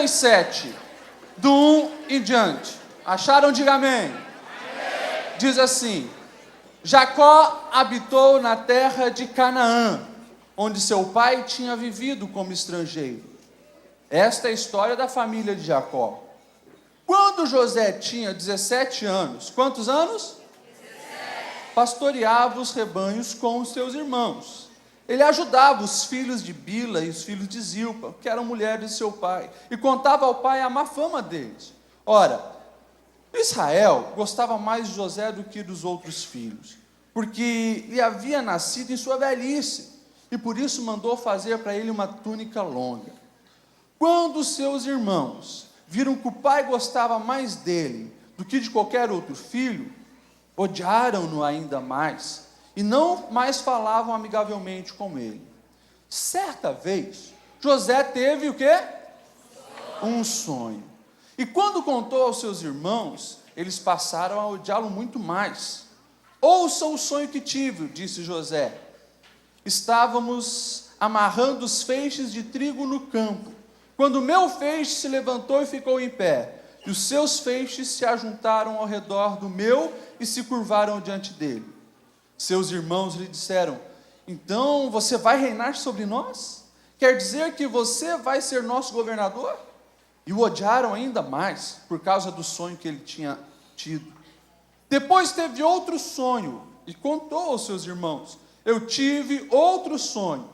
37, do 1 em diante. Acharam? Diga amém. Diz assim: Jacó habitou na terra de Canaã, onde seu pai tinha vivido como estrangeiro. Esta é a história da família de Jacó. Quando José tinha 17 anos, quantos anos? 17. Pastoreava os rebanhos com os seus irmãos. Ele ajudava os filhos de Bila e os filhos de Zilpa, que eram mulheres de seu pai, e contava ao pai a má fama deles. Ora, Israel gostava mais de José do que dos outros filhos, porque lhe havia nascido em sua velhice, e por isso mandou fazer para ele uma túnica longa. Quando seus irmãos viram que o pai gostava mais dele do que de qualquer outro filho, odiaram-no ainda mais, e não mais falavam amigavelmente com ele. Certa vez, José teve o quê? Um sonho. E quando contou aos seus irmãos, eles passaram a odiá-lo muito mais. Ouçam o sonho que tive, disse José. Estávamos amarrando os feixes de trigo no campo, quando o meu feixe se levantou e ficou em pé, e os seus feixes se ajuntaram ao redor do meu e se curvaram diante dele. Seus irmãos lhe disseram: então você vai reinar sobre nós? Quer dizer que você vai ser nosso governador? E o odiaram ainda mais, por causa do sonho que ele tinha tido. Depois teve outro sonho, e contou aos seus irmãos: eu tive outro sonho.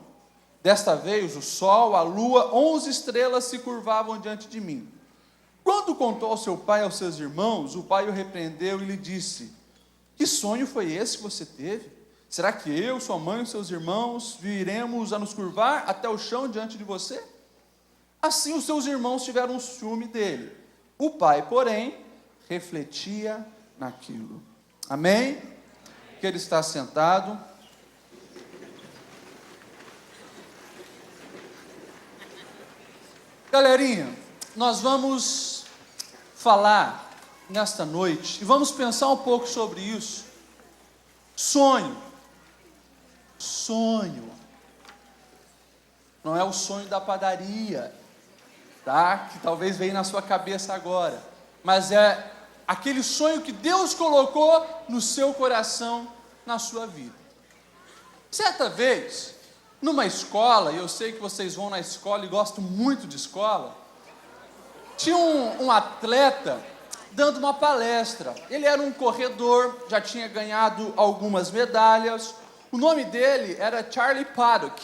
Desta vez o sol, a lua, 11 estrelas se curvavam diante de mim. Quando contou ao seu pai e aos seus irmãos, o pai o repreendeu e lhe disse: que sonho foi esse que você teve? Será que eu, sua mãe e seus irmãos viremos a nos curvar até o chão diante de você? Assim os seus irmãos tiveram um ciúme dele. O pai, porém, refletia naquilo. Amém? Que ele está sentado. Galerinha, nós vamos falar nesta noite e vamos pensar um pouco sobre isso. Sonho. Sonho. Não é o sonho da padaria, tá? Que talvez veio na sua cabeça agora. Mas é aquele sonho que Deus colocou no seu coração, na sua vida. Certa vez, numa escola, e eu sei que vocês vão na escola e gostam muito de escola, tinha um atleta dando uma palestra. Ele era um corredor, já tinha ganhado algumas medalhas. O nome dele era Charlie Paddock.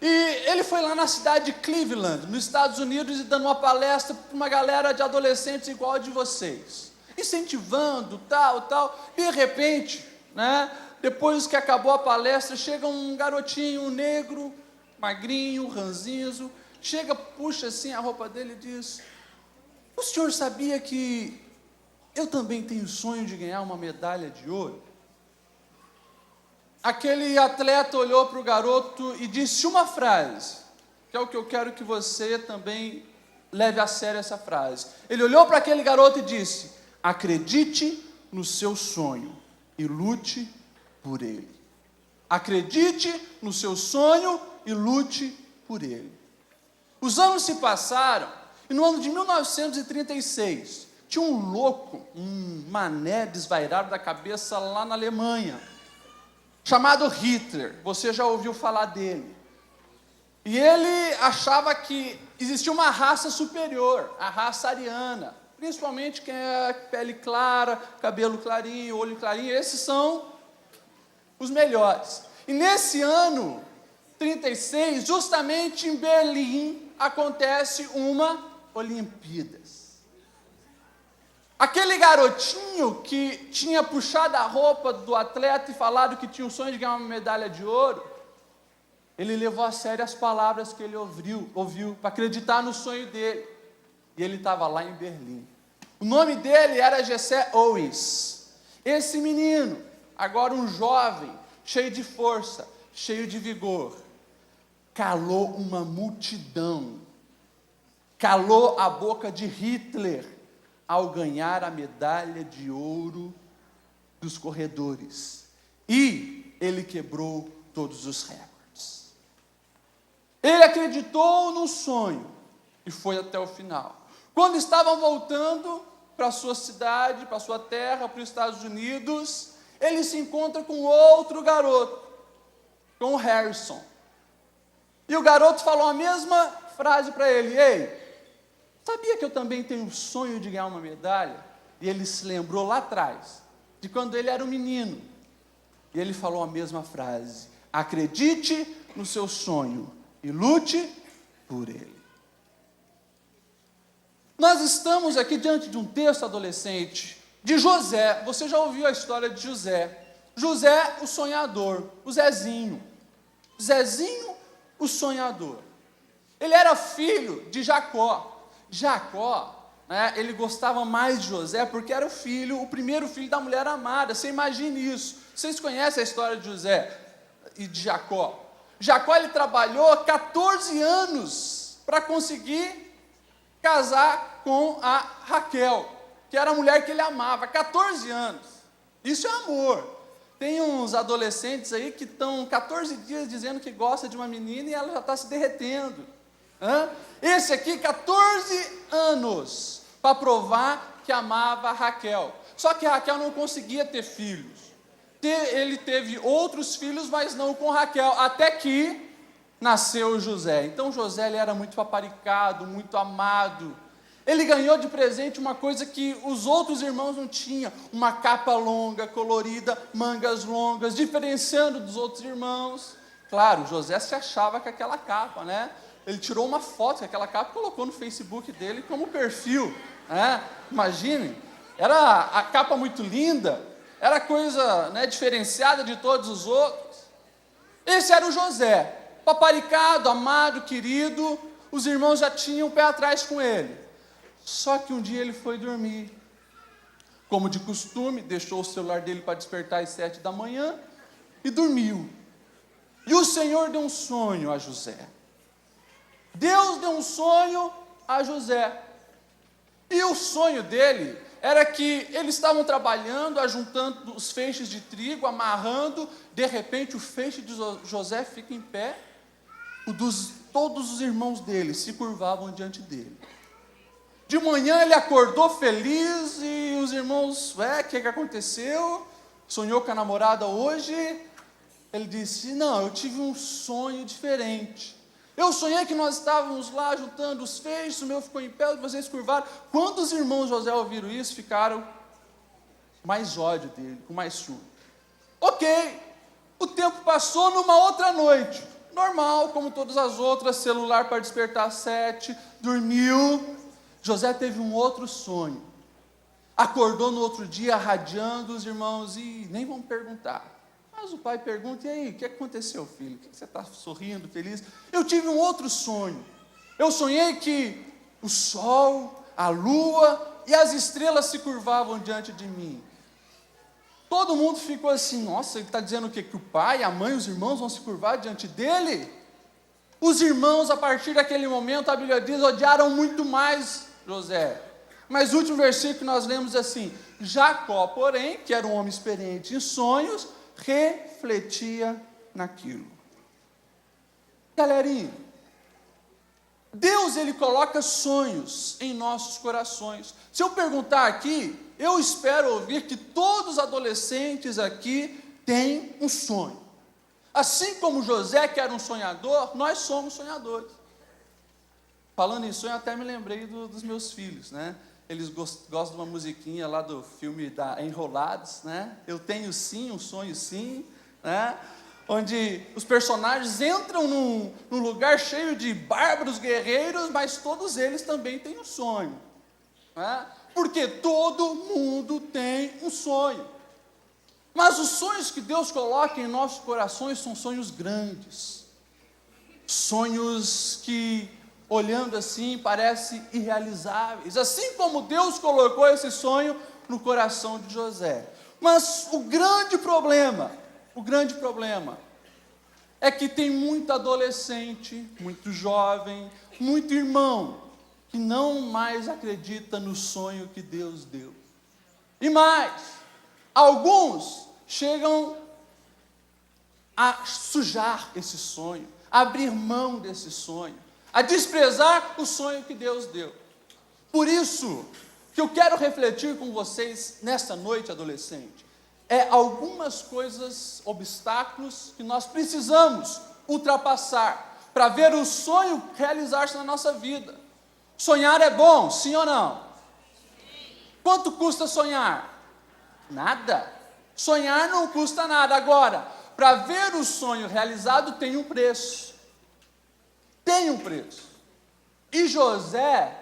E ele foi lá na cidade de Cleveland, nos Estados Unidos, e dando uma palestra para uma galera de adolescentes igual a de vocês, incentivando, tal. E de repente, depois que acabou a palestra, chega um garotinho, um negro, magrinho, ranzinzo, chega, puxa assim a roupa dele e diz: o senhor sabia que eu também tenho sonho de ganhar uma medalha de ouro? Aquele atleta olhou para o garoto e disse uma frase, que é o que eu quero que você também leve a sério essa frase. Ele olhou para aquele garoto e disse: acredite no seu sonho e lute por ele. Acredite no seu sonho e lute por ele. Os anos se passaram e no ano de 1936 tinha um louco, um mané desvairado da cabeça lá na Alemanha, chamado Hitler. Você já ouviu falar dele? E ele achava que existia uma raça superior, a raça ariana, principalmente quem é pele clara, cabelo clarinho, olho clarinho. Esses são os melhores. E nesse ano 36, justamente em Berlim, acontece uma Olimpíadas. Aquele garotinho que tinha puxado a roupa do atleta e falado que tinha o sonho de ganhar uma medalha de ouro, ele levou a sério as palavras que ele ouviu para acreditar no sonho dele. E ele estava lá em Berlim. O nome dele era Jesse Owens. Esse menino, agora um jovem, cheio de força, cheio de vigor, calou uma multidão, calou a boca de Hitler ao ganhar a medalha de ouro dos corredores. E ele quebrou todos os recordes. Ele acreditou no sonho e foi até o final. Quando estavam voltando para a sua cidade, para a sua terra, para os Estados Unidos, ele se encontra com outro garoto, com o Harrison. E o garoto falou a mesma frase para ele: ei, sabia que eu também tenho um sonho de ganhar uma medalha? E ele se lembrou lá atrás, de quando ele era um menino. E ele falou a mesma frase: acredite no seu sonho e lute por ele. Nós estamos aqui diante de um texto adolescente de José. Você já ouviu a história de José? José, o sonhador, o Zezinho. Zezinho, o sonhador. Ele era filho de Jacó. Jacó, ele gostava mais de José porque era o primeiro filho da mulher amada. Você imagine isso. Vocês conhecem a história de José e de Jacó? Jacó, ele trabalhou 14 anos para conseguir casar com a Raquel, que era a mulher que ele amava, 14 anos. Isso é amor. Tem uns adolescentes aí que estão 14 dias dizendo que gosta de uma menina e ela já está se derretendo. Esse aqui, 14 anos, para provar que amava a Raquel. Só que a Raquel não conseguia ter filhos. Ele teve outros filhos, mas não com Raquel, até que nasceu José. Então José, ele era muito paparicado, muito amado. Ele ganhou de presente uma coisa que os outros irmãos não tinham: uma capa longa, colorida, mangas longas, diferenciando dos outros irmãos. Claro, José se achava com aquela capa, né? Ele tirou uma foto com aquela capa e colocou no Facebook dele como perfil, né? Imaginem, era a capa muito linda, era coisa, diferenciada de todos os outros. Esse era o José, paparicado, amado, querido. Os irmãos já tinham o pé atrás com ele. Só que um dia ele foi dormir. Como de costume, deixou o celular dele para despertar às 7 da manhã e dormiu. E o Senhor deu um sonho a José. Deus deu um sonho a José. E o sonho dele era que eles estavam trabalhando, ajuntando os feixes de trigo, amarrando. De repente, o feixe de José fica em pé. Todos os irmãos dele se curvavam diante dele. De manhã ele acordou feliz e os irmãos: o que aconteceu? Sonhou com a namorada hoje? Ele disse: não, eu tive um sonho diferente. Eu sonhei que nós estávamos lá juntando os feixes, o meu ficou em pé, vocês curvaram. Quando os irmãos José ouviram isso, ficaram com mais ódio dele, com mais ciúme. Ok, o tempo passou. Numa outra noite, normal, como todas as outras, celular para despertar às 7, dormiu. José teve um outro sonho. Acordou no outro dia, radiando os irmãos, e nem vão perguntar. Mas o pai pergunta: e aí, o que aconteceu, filho? Por que você está sorrindo, feliz? Eu tive um outro sonho. Eu sonhei que o sol, a lua e as estrelas se curvavam diante de mim. Todo mundo ficou assim: nossa, ele está dizendo o quê? Que o pai, a mãe, os irmãos vão se curvar diante dele? Os irmãos, a partir daquele momento, a Bíblia diz, odiaram muito mais José. Mas o último versículo que nós lemos assim: Jacó, porém, que era um homem experiente em sonhos, refletia naquilo. Galerinha, Deus, ele coloca sonhos em nossos corações. Se eu perguntar aqui, eu espero ouvir que todos os adolescentes aqui têm um sonho. Assim como José, que era um sonhador, nós somos sonhadores. Falando em sonho, até me lembrei dos meus filhos, né? Eles gostam de uma musiquinha lá do filme da Enrolados, né? Eu tenho sim, um sonho sim, né? Onde os personagens entram num lugar cheio de bárbaros guerreiros, mas todos eles também têm um sonho, né? Porque todo mundo tem um sonho. Mas os sonhos que Deus coloca em nossos corações são sonhos grandes. Sonhos que, olhando assim, parecem irrealizáveis. Assim como Deus colocou esse sonho no coração de José. Mas o grande problema é que tem muito adolescente, muito jovem, muito irmão, que não mais acredita no sonho que Deus deu. E mais, alguns chegam a sujar esse sonho, a abrir mão desse sonho, a desprezar o sonho que Deus deu. Por isso que eu quero refletir com vocês nesta noite, adolescente, algumas coisas, obstáculos que nós precisamos ultrapassar para ver o sonho realizar-se na nossa vida. Sonhar é bom, sim ou não? Sim. Quanto custa sonhar? Nada. Sonhar não custa nada. Agora, para ver o sonho realizado tem um preço. Tem um preço. E José,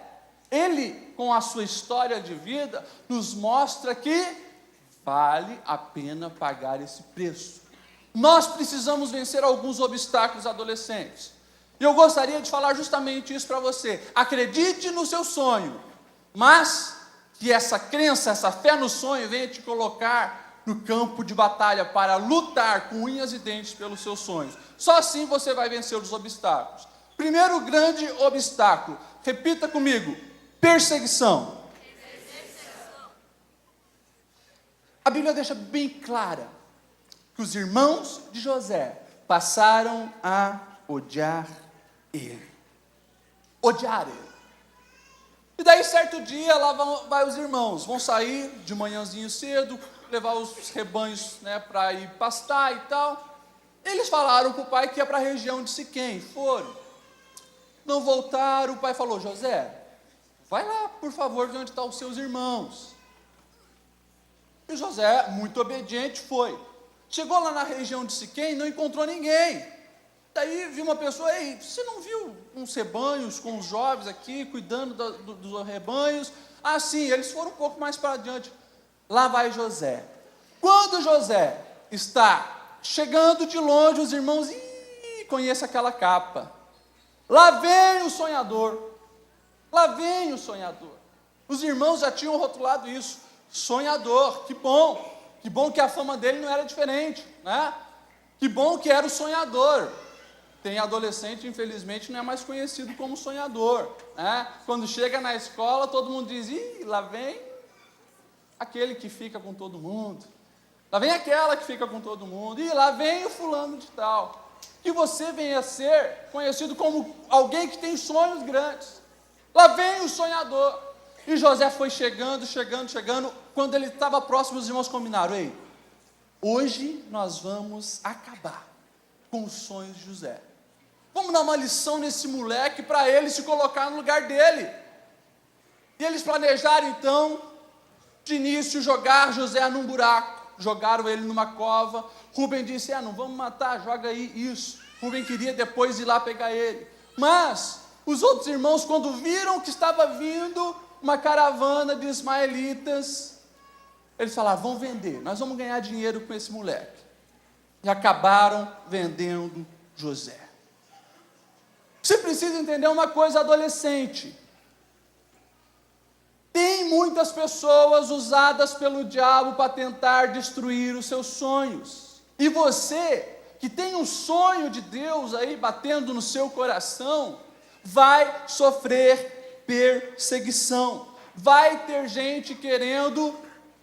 ele, com a sua história de vida, nos mostra que vale a pena pagar esse preço. Nós precisamos vencer alguns obstáculos, adolescentes. E eu gostaria de falar justamente isso para você. Acredite no seu sonho, mas que essa crença, essa fé no sonho venha te colocar no campo de batalha para lutar com unhas e dentes pelos seus sonhos. Só assim você vai vencer os obstáculos. Primeiro grande obstáculo, repita comigo: perseguição. A Bíblia deixa bem clara que os irmãos de José passaram a odiar ele. Odiar ele. E daí, certo dia, lá vai os irmãos, vão sair de manhãzinho cedo, levar os rebanhos, para ir pastar e tal. Eles falaram para o pai que ia para a região de Siquém, foram. Não voltaram, o pai falou: José, vai lá, por favor, ver onde estão os seus irmãos. E José, muito obediente, foi. Chegou lá na região de Siquém, não encontrou ninguém. Daí viu uma pessoa: ei, você não viu uns rebanhos com os jovens aqui, cuidando dos rebanhos? Ah, sim, eles foram um pouco mais para adiante. Lá vai José. Quando José está chegando de longe, os irmãos, conhece aquela capa. Lá vem o sonhador. Lá vem o sonhador. Os irmãos já tinham rotulado isso. Sonhador, que bom que a fama dele não era diferente, né? Que bom que era o sonhador. Tem adolescente, infelizmente, não é mais conhecido como sonhador, né? Quando chega na escola, todo mundo diz: lá vem aquele que fica com todo mundo, lá vem aquela que fica com todo mundo, lá vem o fulano de tal. Que você venha a ser conhecido como alguém que tem sonhos grandes. Lá vem o sonhador. E José foi chegando. Quando ele estava próximo, os irmãos combinaram: ei, hoje nós vamos acabar com os sonhos de José. Vamos dar uma lição nesse moleque para ele se colocar no lugar dele. E eles planejaram então, de início, jogar José num buraco. Jogaram ele numa cova. Rubem disse: não vamos matar, joga aí isso. Rubem queria depois ir lá pegar ele. Mas os outros irmãos, quando viram que estava vindo uma caravana de ismaelitas, eles falaram: vamos vender, nós vamos ganhar dinheiro com esse moleque. E acabaram vendendo José. Você precisa entender uma coisa, adolescente. Tem muitas pessoas usadas pelo diabo para tentar destruir os seus sonhos. E você, que tem um sonho de Deus aí batendo no seu coração, vai sofrer perseguição. Vai ter gente querendo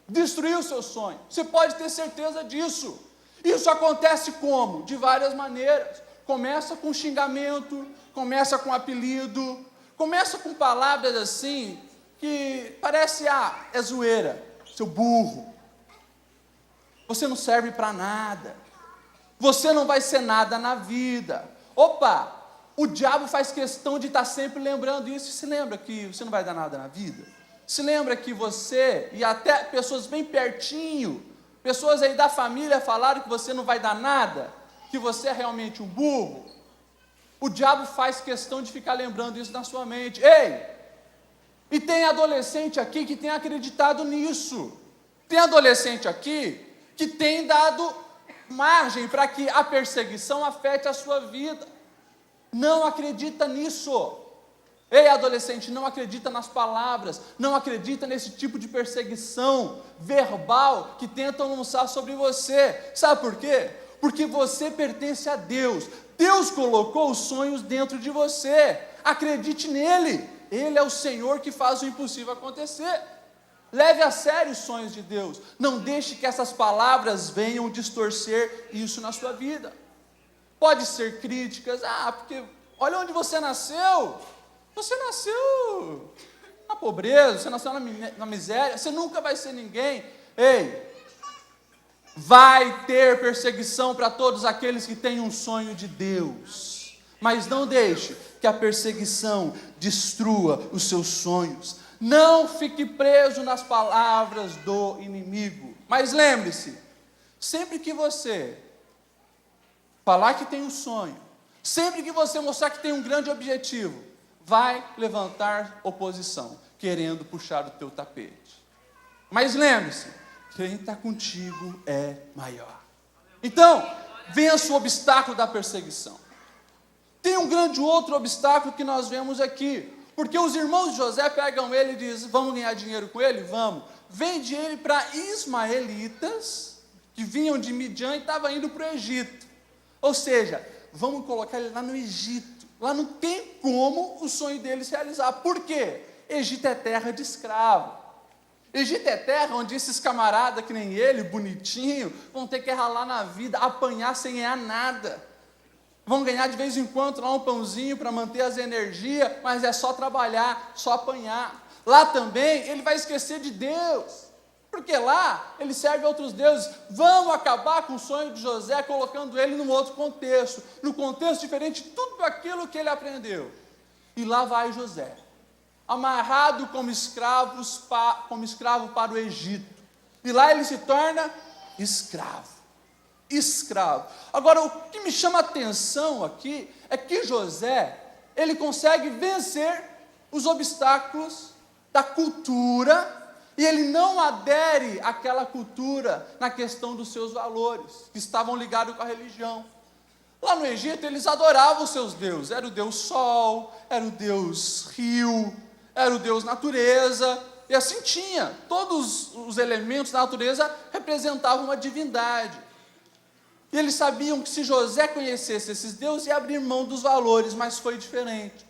destruir o seu sonho. Você pode ter certeza disso. Isso acontece como? De várias maneiras. Começa com xingamento, começa com apelido, começa com palavras assim, que parece: é zoeira, seu burro. Você não serve para nada. Você não vai ser nada na vida. Opa, o diabo faz questão de estar sempre lembrando isso. Se lembra que você não vai dar nada na vida? Se lembra que você, e até pessoas bem pertinho, pessoas aí da família falaram que você não vai dar nada, que você é realmente um burro? O diabo faz questão de ficar lembrando isso na sua mente. Ei, e tem adolescente aqui que tem acreditado nisso. Tem adolescente aqui que tem dado margem para que a perseguição afete a sua vida. Não acredita nisso. Ei, adolescente, não acredita nas palavras, não acredita nesse tipo de perseguição verbal que tentam lançar sobre você. Sabe por quê? Porque você pertence a Deus. Deus colocou os sonhos dentro de você. Acredite nele. Ele é o Senhor que faz o impossível acontecer. Leve a sério os sonhos de Deus. Não deixe que essas palavras venham distorcer isso na sua vida. Pode ser críticas. Porque olha onde você nasceu. Você nasceu na pobreza, você nasceu na miséria, você nunca vai ser ninguém. Ei, vai ter perseguição para todos aqueles que têm um sonho de Deus, mas não deixe que a perseguição destrua os seus sonhos. Não fique preso nas palavras do inimigo. Mas lembre-se, sempre que você falar que tem um sonho, sempre que você mostrar que tem um grande objetivo, vai levantar oposição, querendo puxar o teu tapete. Mas lembre-se, quem está contigo é maior. Então, vença o obstáculo da perseguição. Tem um grande outro obstáculo que nós vemos aqui, porque os irmãos de José pegam ele e dizem, vamos ganhar dinheiro com ele? Vamos. Vende ele para ismaelitas, que vinham de Midian e estavam indo para o Egito. Ou seja, vamos colocar ele lá no Egito. Lá não tem como o sonho dele se realizar. Por quê? Egito é terra de escravo. Egito é terra onde esses camaradas que nem ele, bonitinho, vão ter que ralar na vida, apanhar sem ganhar nada. Vão ganhar de vez em quando lá um pãozinho para manter as energias, mas é só trabalhar, só apanhar. Lá também ele vai esquecer de Deus, porque lá ele serve a outros deuses. Vamos acabar com o sonho de José, colocando ele num outro contexto, num contexto diferente de tudo aquilo que ele aprendeu. E lá vai José, amarrado como escravo para o Egito. E lá ele se torna escravo. Agora, o que me chama a atenção aqui é que José, ele consegue vencer os obstáculos da cultura e ele não adere àquela cultura na questão dos seus valores, que estavam ligados com a religião. Lá no Egito, eles adoravam os seus deuses. Era o Deus Sol, era o Deus Rio, era o Deus Natureza, e assim tinha. Todos os elementos da natureza representavam uma divindade. E eles sabiam que se José conhecesse esses deuses, ia abrir mão dos valores, mas foi diferente.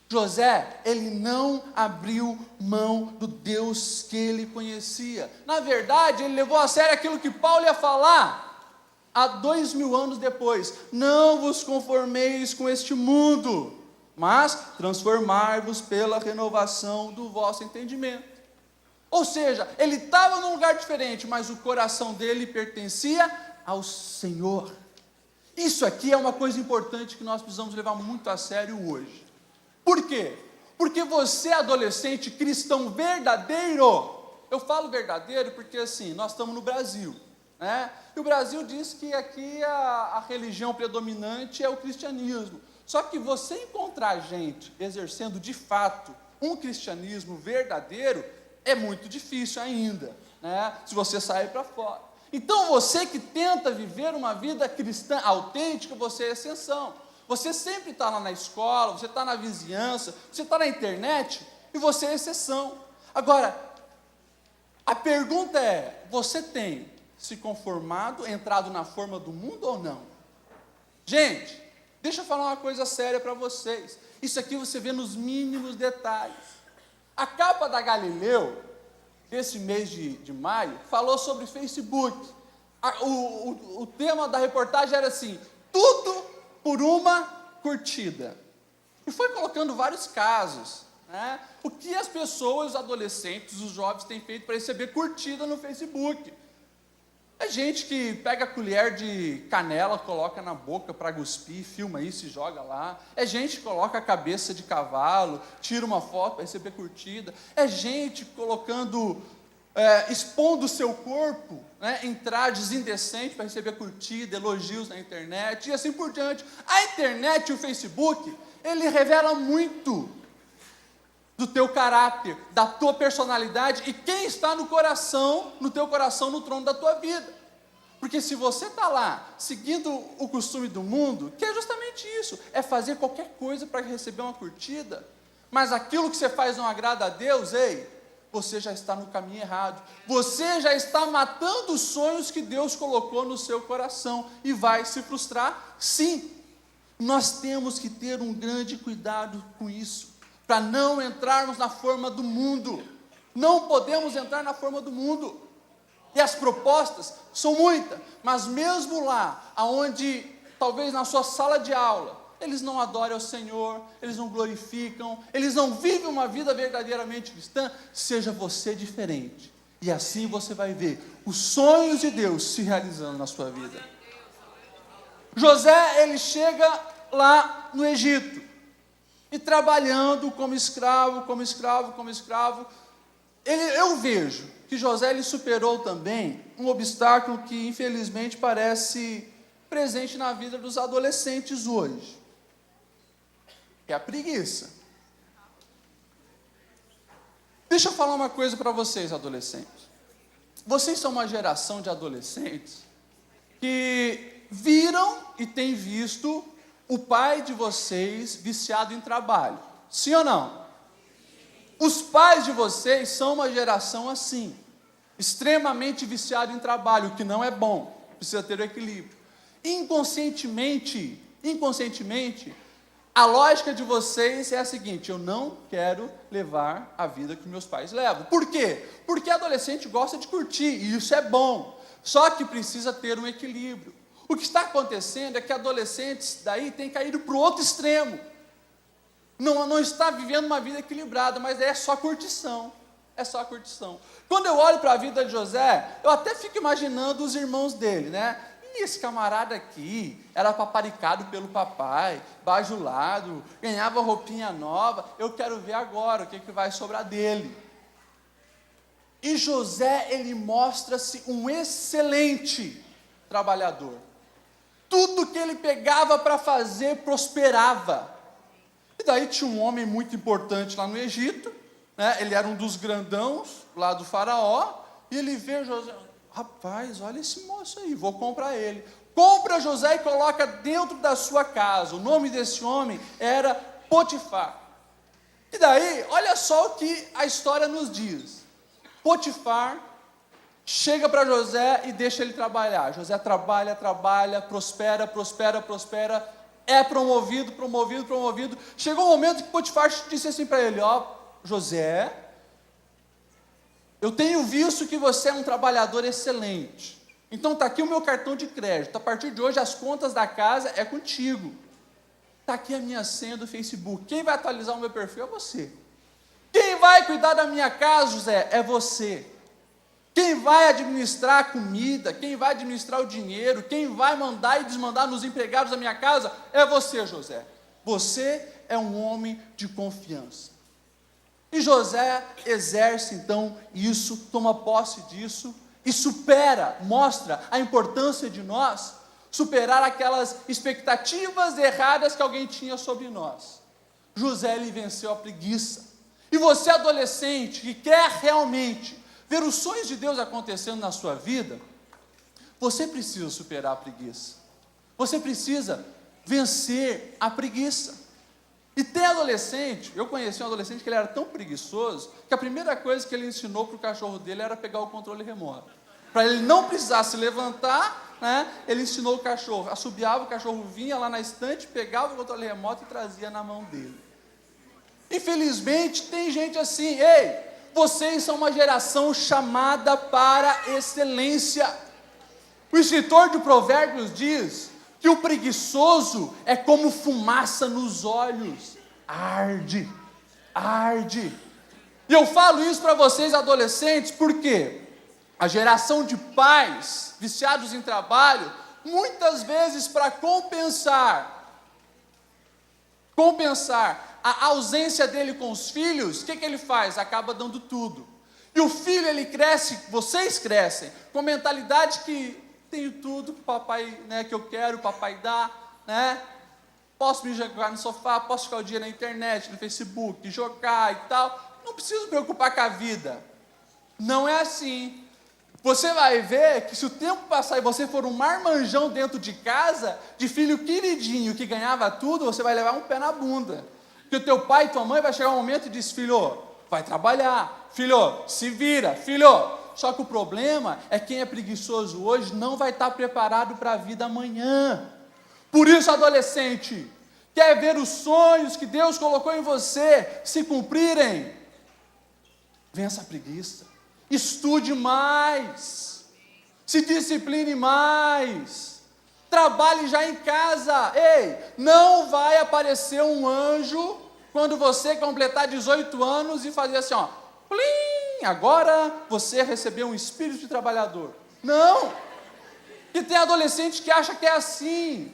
José, ele não abriu mão do Deus que ele conhecia. Na verdade, ele levou a sério aquilo que Paulo ia falar há 2000 anos depois. Não vos conformeis com este mundo, mas transformai-vos pela renovação do vosso entendimento. Ou seja, ele estava num lugar diferente, mas o coração dele pertencia ao Senhor. Isso aqui é uma coisa importante que nós precisamos levar muito a sério hoje. Por quê? Porque você, adolescente cristão verdadeiro, eu falo verdadeiro porque assim, nós estamos no Brasil, né? E o Brasil diz que aqui a religião predominante é o cristianismo. Só que você encontrar gente exercendo de fato um cristianismo verdadeiro é muito difícil ainda, né? Se você sair para fora. Então você que tenta viver uma vida cristã autêntica, você é exceção. Você sempre está lá na escola, você está na vizinhança, você está na internet e você é exceção. Agora, a pergunta é, você tem se conformado, entrado na forma do mundo ou não? Gente, deixa eu falar uma coisa séria para vocês. Isso aqui você vê nos mínimos detalhes. A capa da Galileu, desse mês de maio, falou sobre Facebook. O tema da reportagem era assim, tudo por uma curtida. E foi colocando vários casos, né? O que as pessoas, os adolescentes, os jovens têm feito para receber curtida no Facebook. É gente que pega a colher de canela, coloca na boca para cuspir, filma isso e joga lá. É gente que coloca a cabeça de cavalo, tira uma foto para receber curtida. É gente colocando, expondo o seu corpo, né, em trajes indecentes para receber curtida, elogios na internet e assim por diante. A internet e o Facebook, ele revela muito do teu caráter, da tua personalidade e quem está no coração, no teu coração, no trono da tua vida. Porque se você está lá, seguindo o costume do mundo, que é justamente isso, é fazer qualquer coisa para receber uma curtida, mas aquilo que você faz não agrada a Deus, ei, você já está no caminho errado, você já está matando os sonhos que Deus colocou no seu coração, e vai se frustrar, sim. Nós temos que ter um grande cuidado com isso, para não entrarmos na forma do mundo. Não podemos entrar na forma do mundo. E as propostas são muitas, mas mesmo lá, aonde talvez na sua sala de aula, eles não adoram ao Senhor, eles não glorificam, eles não vivem uma vida verdadeiramente cristã. Seja você diferente, e assim você vai ver os sonhos de Deus se realizando na sua vida. José, ele chega lá no Egito, e trabalhando como escravo, eu vejo que José, ele superou também um obstáculo que infelizmente parece presente na vida dos adolescentes hoje, que é a preguiça. Deixa eu falar uma coisa para vocês, adolescentes. Vocês são uma geração de adolescentes que viram e têm visto o pai de vocês viciado em trabalho. Sim ou não? Os pais de vocês são uma geração assim, extremamente viciado em trabalho, o que não é bom, precisa ter o equilíbrio. Inconscientemente, a lógica de vocês é a seguinte: eu não quero levar a vida que meus pais levam. Por quê? Porque adolescente gosta de curtir, e isso é bom, só que precisa ter um equilíbrio. O que está acontecendo é que adolescentes daí têm caído para o outro extremo, não está vivendo uma vida equilibrada, mas é só curtição, Quando eu olho para a vida de José, eu até fico imaginando os irmãos dele, né? E esse camarada aqui era paparicado pelo papai, bajulado, ganhava roupinha nova, eu quero ver agora o que vai sobrar dele. E José, ele mostra-se um excelente trabalhador. Tudo que ele pegava para fazer prosperava. E daí tinha um homem muito importante lá no Egito, né? Ele era um dos grandãos lá do faraó, e ele vê José: rapaz, olha esse moço aí, vou comprar ele. Compra José e coloca dentro da sua casa. O nome desse homem era Potifar. E daí, olha só o que a história nos diz. Potifar chega para José e deixa ele trabalhar. José trabalha, prospera, é promovido. Chegou um momento que Potifar disse assim para ele: ó, José, eu tenho visto que você é um trabalhador excelente, então está aqui o meu cartão de crédito, a partir de hoje as contas da casa é contigo, está aqui a minha senha do Facebook, quem vai atualizar o meu perfil é você, quem vai cuidar da minha casa, José, é você, quem vai administrar a comida, quem vai administrar o dinheiro, quem vai mandar e desmandar nos empregados da minha casa, é você, José. Você é um homem de confiança. E José exerce então isso, toma posse disso, e mostra a importância de nós superar aquelas expectativas erradas que alguém tinha sobre nós. José, ele venceu a preguiça. E você, adolescente, que quer realmente ver os sonhos de Deus acontecendo na sua vida, você precisa superar a preguiça. Você precisa vencer a preguiça. E tem adolescente, eu conheci um adolescente que ele era tão preguiçoso, que a primeira coisa que ele ensinou para o cachorro dele era pegar o controle remoto. Para ele não precisar se levantar, né, ele ensinou o cachorro, assobiava, o cachorro vinha lá na estante, pegava o controle remoto e trazia na mão dele. Infelizmente, tem gente assim: ei, vocês são uma geração chamada para excelência. O escritor de Provérbios diz que o preguiçoso é como fumaça nos olhos, arde. E eu falo isso para vocês, adolescentes, porque a geração de pais viciados em trabalho, muitas vezes para compensar a ausência dele com os filhos, o que ele faz? Acaba dando tudo. E o filho, ele cresce, vocês crescem, com mentalidade que tenho tudo, papai, né, que eu quero, papai dá, né? Posso me jogar no sofá, posso ficar o dia na internet, no Facebook, jogar e tal, não preciso me preocupar com a vida. Não é assim. Você vai ver que se o tempo passar e você for um marmanjão dentro de casa, de filho queridinho que ganhava tudo, você vai levar um pé na bunda. Porque o teu pai e tua mãe vai chegar um momento e diz: filho, vai trabalhar, filho, se vira, filho. Só que o problema é que quem é preguiçoso hoje não vai estar preparado para a vida amanhã. Por isso, adolescente, quer ver os sonhos que Deus colocou em você se cumprirem? Vença a preguiça, estude mais, se discipline mais, Trabalhe já em casa. Ei, não vai aparecer um anjo quando você completar 18 anos e fazer assim, ó, plim, agora você recebeu um espírito de trabalhador. Não. E tem adolescente que acha que é assim.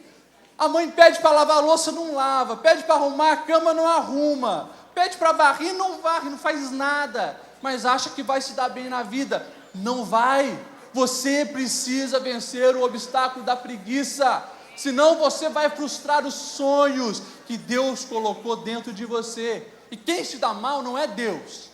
A mãe pede para lavar a louça, não lava. Pede para arrumar a cama, não arruma. Pede para varrer, não varre, não faz nada. Mas acha que vai se dar bem na vida. Não vai. Você precisa vencer o obstáculo da preguiça. Senão você vai frustrar os sonhos que Deus colocou dentro de você. E quem se dá mal não é Deus.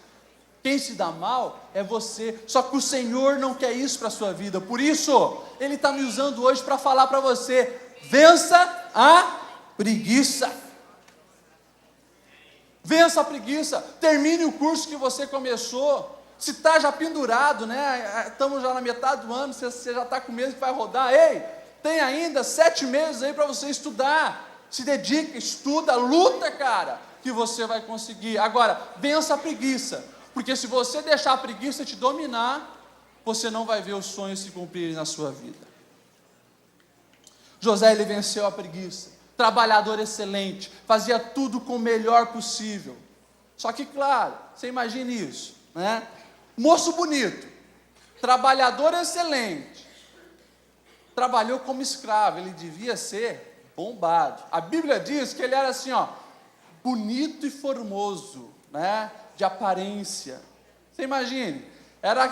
Quem se dá mal é você. Só que o Senhor não quer isso para a sua vida. Por isso, Ele está me usando hoje para falar para você: vença a preguiça. Vença a preguiça. Termine o curso que você começou. Se está já pendurado, né? Estamos já na metade do ano, você já está com medo que vai rodar. Ei, tem ainda 7 meses aí para você estudar. Se dedica, estuda, luta, cara, que você vai conseguir. Agora, vença a preguiça. Porque se você deixar a preguiça te dominar, você não vai ver os sonhos se cumprirem na sua vida. José, ele venceu a preguiça. Trabalhador excelente, fazia tudo com o melhor possível. Só que, claro, você imagine isso, né? Moço bonito, trabalhador excelente, trabalhou como escravo, ele devia ser bombado. A Bíblia diz que ele era assim, ó, bonito e formoso, né? De aparência. Você imagine,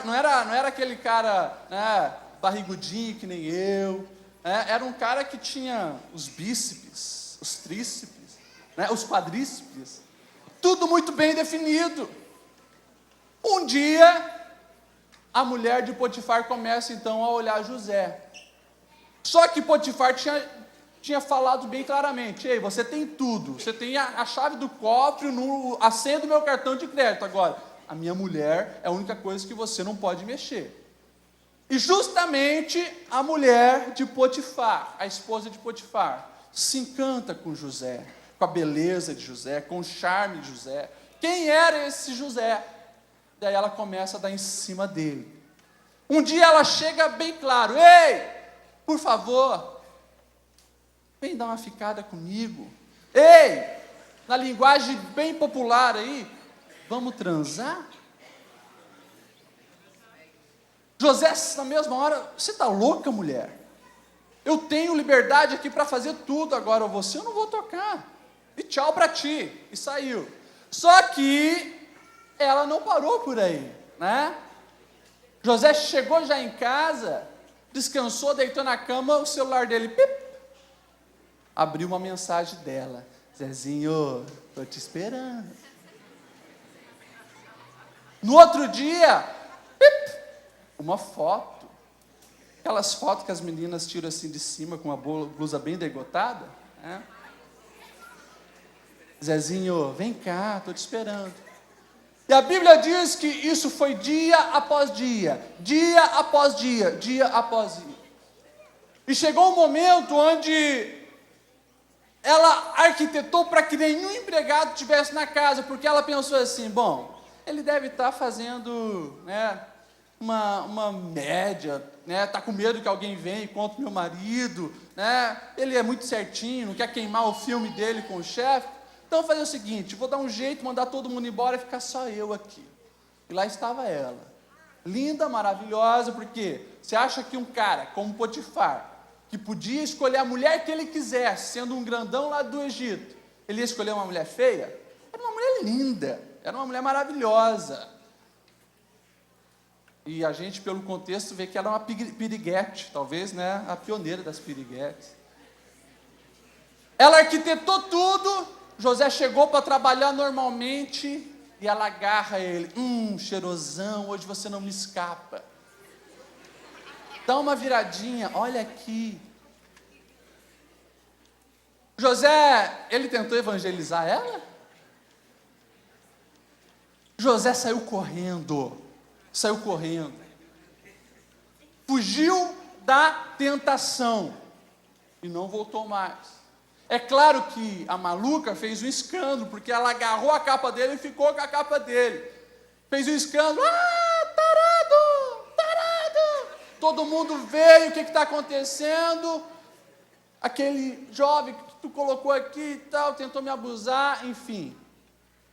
não era aquele cara, né, barrigudinho que nem eu, né? Era um cara que tinha os bíceps, os tríceps, né, os quadríceps, tudo muito bem definido. Um dia, a mulher de Potifar começa então a olhar José. Só que Potifar tinha falado bem claramente: ei, você tem tudo, você tem a chave do cofre, a senha do meu cartão de crédito. Agora, a minha mulher é a única coisa que você não pode mexer. E justamente a mulher de Potifar, a esposa de Potifar, se encanta com José, com a beleza de José, com o charme de José. Quem era esse José? Daí ela começa a dar em cima dele. Um dia ela chega bem claro: ei, por favor, vem dar uma ficada comigo. Ei, na linguagem bem popular aí, vamos transar? José, na mesma hora: você está louca, mulher? Eu tenho liberdade aqui para fazer tudo, agora você eu não vou tocar. E tchau para ti. E saiu. Só que ela não parou por aí, né? José chegou já em casa, descansou, deitou na cama, o celular dele, pip, abriu uma mensagem dela: Zezinho, estou te esperando. No outro dia, pip, uma foto, aquelas fotos que as meninas tiram assim de cima, com uma blusa bem degotada, né? Zezinho, vem cá, estou te esperando. E a Bíblia diz que isso foi dia após dia, dia após dia, dia após dia. E chegou um momento onde ela arquitetou para que nenhum empregado estivesse na casa, porque ela pensou assim: bom, ele deve estar fazendo, né, uma média, né, está com medo que alguém venha e conte meu marido, né, ele é muito certinho, não quer queimar o filme dele com o chefe. Então vou fazer o seguinte, vou dar um jeito, mandar todo mundo embora e ficar só eu aqui. E lá estava ela, linda, maravilhosa, porque você acha que um cara como Potifar, que podia escolher a mulher que ele quisesse, sendo um grandão lá do Egito, ele ia escolher uma mulher feia? Era uma mulher linda, era uma mulher maravilhosa. E a gente, pelo contexto, vê que ela é uma piriguete, talvez, né, a pioneira das piriguetes. Ela arquitetou tudo. José chegou para trabalhar normalmente e ela agarra ele: cheirosão, hoje você não me escapa. Dá uma viradinha, olha aqui. José, ele tentou evangelizar ela? José saiu correndo, fugiu da tentação e não voltou mais. É claro que a maluca fez um escândalo, porque ela agarrou a capa dele e ficou com a capa dele. Fez um escândalo: tarado! Todo mundo veio, o que está acontecendo? aquele jovem que tu colocou aqui e tal, tentou me abusar, enfim.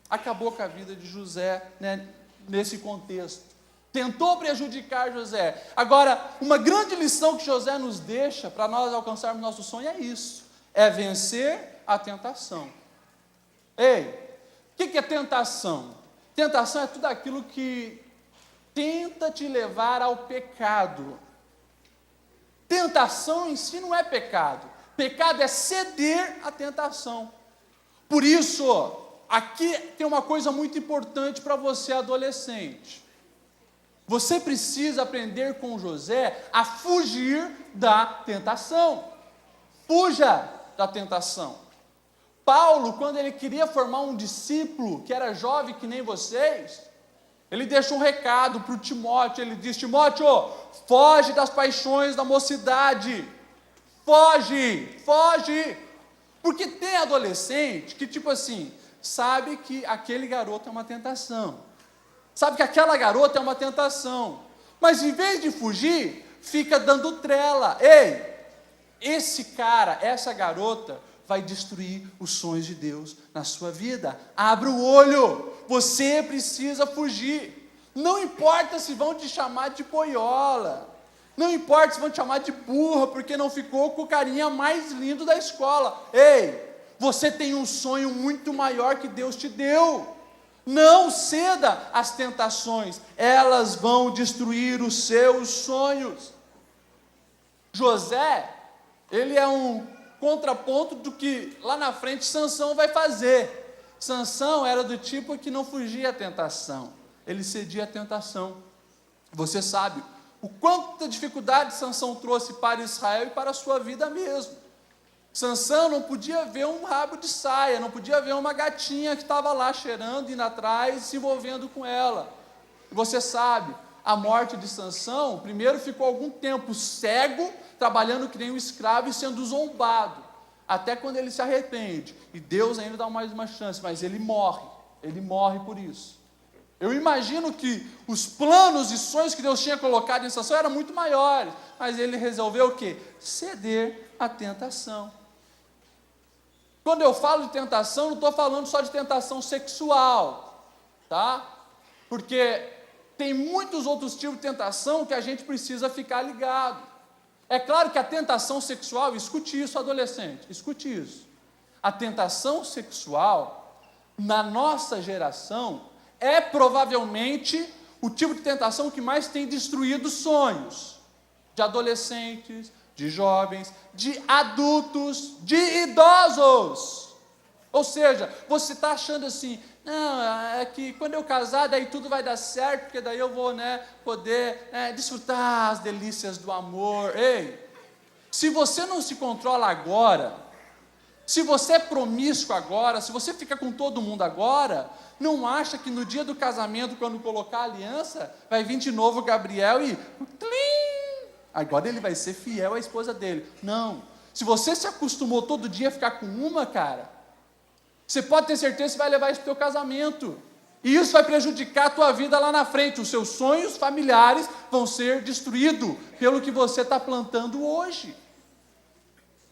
Acabou com a vida de José, né, nesse contexto. Tentou prejudicar José. Agora, uma grande lição que José nos deixa para nós alcançarmos nosso sonho é isso: é vencer a tentação. Ei, o que é tentação? Tentação é tudo aquilo que tenta te levar ao pecado. Tentação em si não é pecado. Pecado é ceder à tentação. Por isso, aqui tem uma coisa muito importante para você, adolescente. Você precisa aprender com José a fugir da tentação. Fuja da tentação. Paulo, quando ele queria formar um discípulo que era jovem que nem vocês, ele deixou um recado para o Timóteo. Ele diz: Timóteo, foge das paixões da mocidade. Foge, foge. Porque tem adolescente que, tipo assim, sabe que aquele garoto é uma tentação. Sabe que aquela garota é uma tentação. Mas em vez de fugir, fica dando trela. Ei, esse cara, essa garota, vai destruir os sonhos de Deus na sua vida. Abra o olho. Você precisa fugir. Não importa se vão te chamar de boiola. Não importa se vão te chamar de burra, porque não ficou com o carinha mais lindo da escola. Ei, você tem um sonho muito maior que Deus te deu. Não ceda às tentações. Elas vão destruir os seus sonhos. José, ele é um contraponto do que lá na frente Sansão vai fazer. Sansão era do tipo que não fugia à tentação. Ele cedia à tentação. Você sabe o quanto de dificuldade Sansão trouxe para Israel e para a sua vida mesmo. Sansão não podia ver um rabo de saia, não podia ver uma gatinha que estava lá cheirando, indo atrás, se envolvendo com ela. Você sabe, a morte de Sansão, primeiro ficou algum tempo cego, trabalhando que nem um escravo e sendo zombado, até quando ele se arrepende, e Deus ainda dá mais uma chance, mas ele morre por isso. Eu imagino que os planos e sonhos que Deus tinha colocado em Sansão eram muito maiores, mas ele resolveu o quê? Ceder à tentação. Quando eu falo de tentação, não estou falando só de tentação sexual, tá? Porque tem muitos outros tipos de tentação que a gente precisa ficar ligado. É claro que a tentação sexual, escute isso, adolescente, escute isso. A tentação sexual, na nossa geração, é provavelmente o tipo de tentação que mais tem destruído sonhos de adolescentes, de jovens, de adultos, de idosos. Ou seja, você está achando assim, não, é que quando eu casar, daí tudo vai dar certo, porque daí eu vou, poder desfrutar as delícias do amor. Ei, se você não se controla agora, se você é promíscuo agora, se você fica com todo mundo agora, não acha que no dia do casamento, quando colocar a aliança, vai vir de novo o Gabriel e agora ele vai ser fiel à esposa dele. Não. Se você se acostumou todo dia a ficar com uma, cara, você pode ter certeza que você vai levar isso para o teu casamento. E isso vai prejudicar a tua vida lá na frente. Os seus sonhos familiares vão ser destruídos pelo que você está plantando hoje.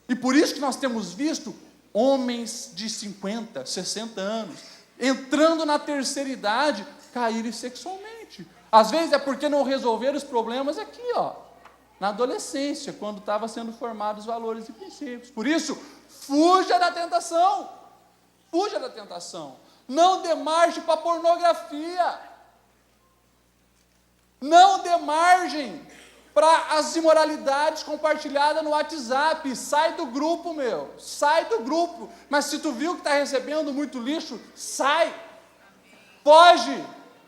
E por isso que nós temos visto homens de 50, 60 anos, entrando na terceira idade, caírem sexualmente. Às vezes é porque não resolveram os problemas aqui, na adolescência, quando estavam sendo formados valores e princípios. Por isso, fuja da tentação. Fuja da tentação. Não dê margem para pornografia. Não dê margem para as imoralidades compartilhadas no WhatsApp. Sai do grupo, meu. Sai do grupo. Mas se tu viu que está recebendo muito lixo, sai. Foge.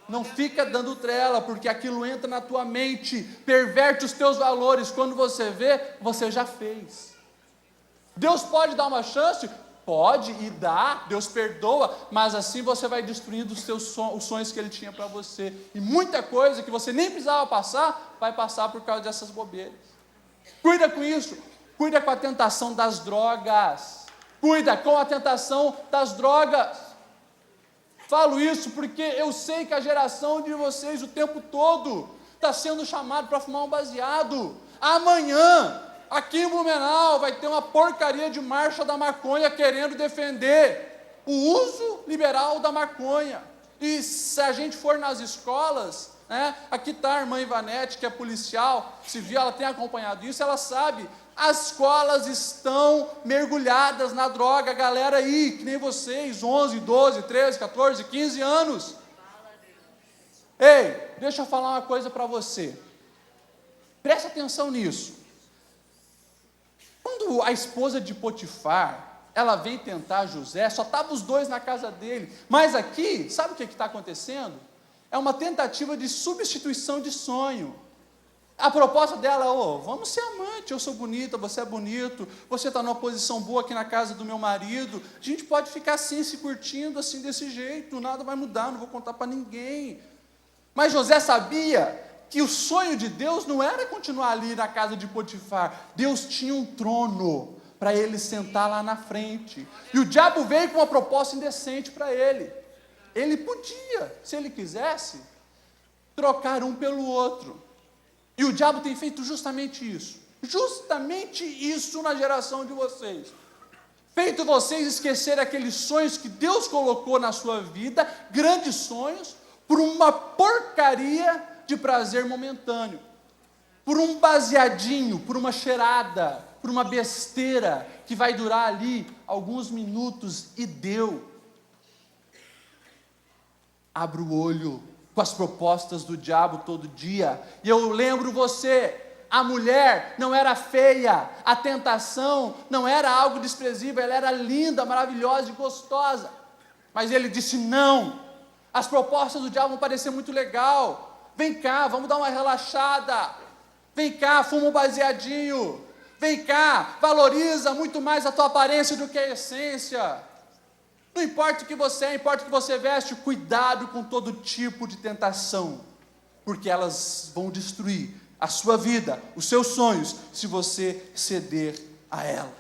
Não fica dando trela, porque aquilo entra na tua mente, perverte os teus valores. Quando você vê, você já fez. Deus pode dar uma chance? Pode e dá, Deus perdoa, mas assim você vai destruindo os sonhos que Ele tinha para você. E muita coisa que você nem precisava passar, vai passar por causa dessas bobeiras. Cuida com isso, cuida com a tentação das drogas. Cuida com a tentação das drogas. Falo isso porque eu sei que a geração de vocês o tempo todo está sendo chamado para fumar um baseado. Amanhã aqui em Blumenau vai ter uma porcaria de marcha da maconha querendo defender o uso liberal da maconha. E se a gente for nas escolas, né, aqui está a irmã Ivanete, que é policial civil, ela tem acompanhado isso, ela sabe, as escolas estão mergulhadas na droga, galera aí, que nem vocês, 11, 12, 13, 14, 15 anos. Ei, deixa eu falar uma coisa para você, preste atenção nisso. Quando a esposa de Potifar, ela vem tentar José, só estavam os dois na casa dele, mas aqui, sabe o que está acontecendo? É uma tentativa de substituição de sonho. A proposta dela é, vamos ser amante, eu sou bonita, você é bonito, você está numa posição boa aqui na casa do meu marido, a gente pode ficar assim, se curtindo, assim, desse jeito, nada vai mudar, não vou contar para ninguém. Mas José sabia que o sonho de Deus não era continuar ali na casa de Potifar, Deus tinha um trono para ele sentar lá na frente, e o diabo veio com uma proposta indecente para ele. Ele podia, se ele quisesse, trocar um pelo outro. E o diabo tem feito justamente isso na geração de vocês. Feito vocês esquecer aqueles sonhos que Deus colocou na sua vida, grandes sonhos, por uma porcaria de prazer momentâneo, por um baseadinho, por uma cheirada, por uma besteira que vai durar ali alguns minutos e deu. Abra o olho com as propostas do diabo todo dia. E eu lembro você, a mulher não era feia, a tentação não era algo desprezível, ela era linda, maravilhosa e gostosa. Mas ele disse não, as propostas do diabo vão parecer muito legal. Vem cá, vamos dar uma relaxada. Vem cá, fuma um baseadinho. Vem cá, valoriza muito mais a tua aparência do que a essência. Não importa o que você é, importa o que você veste, cuidado com todo tipo de tentação, porque elas vão destruir a sua vida, os seus sonhos, se você ceder a ela.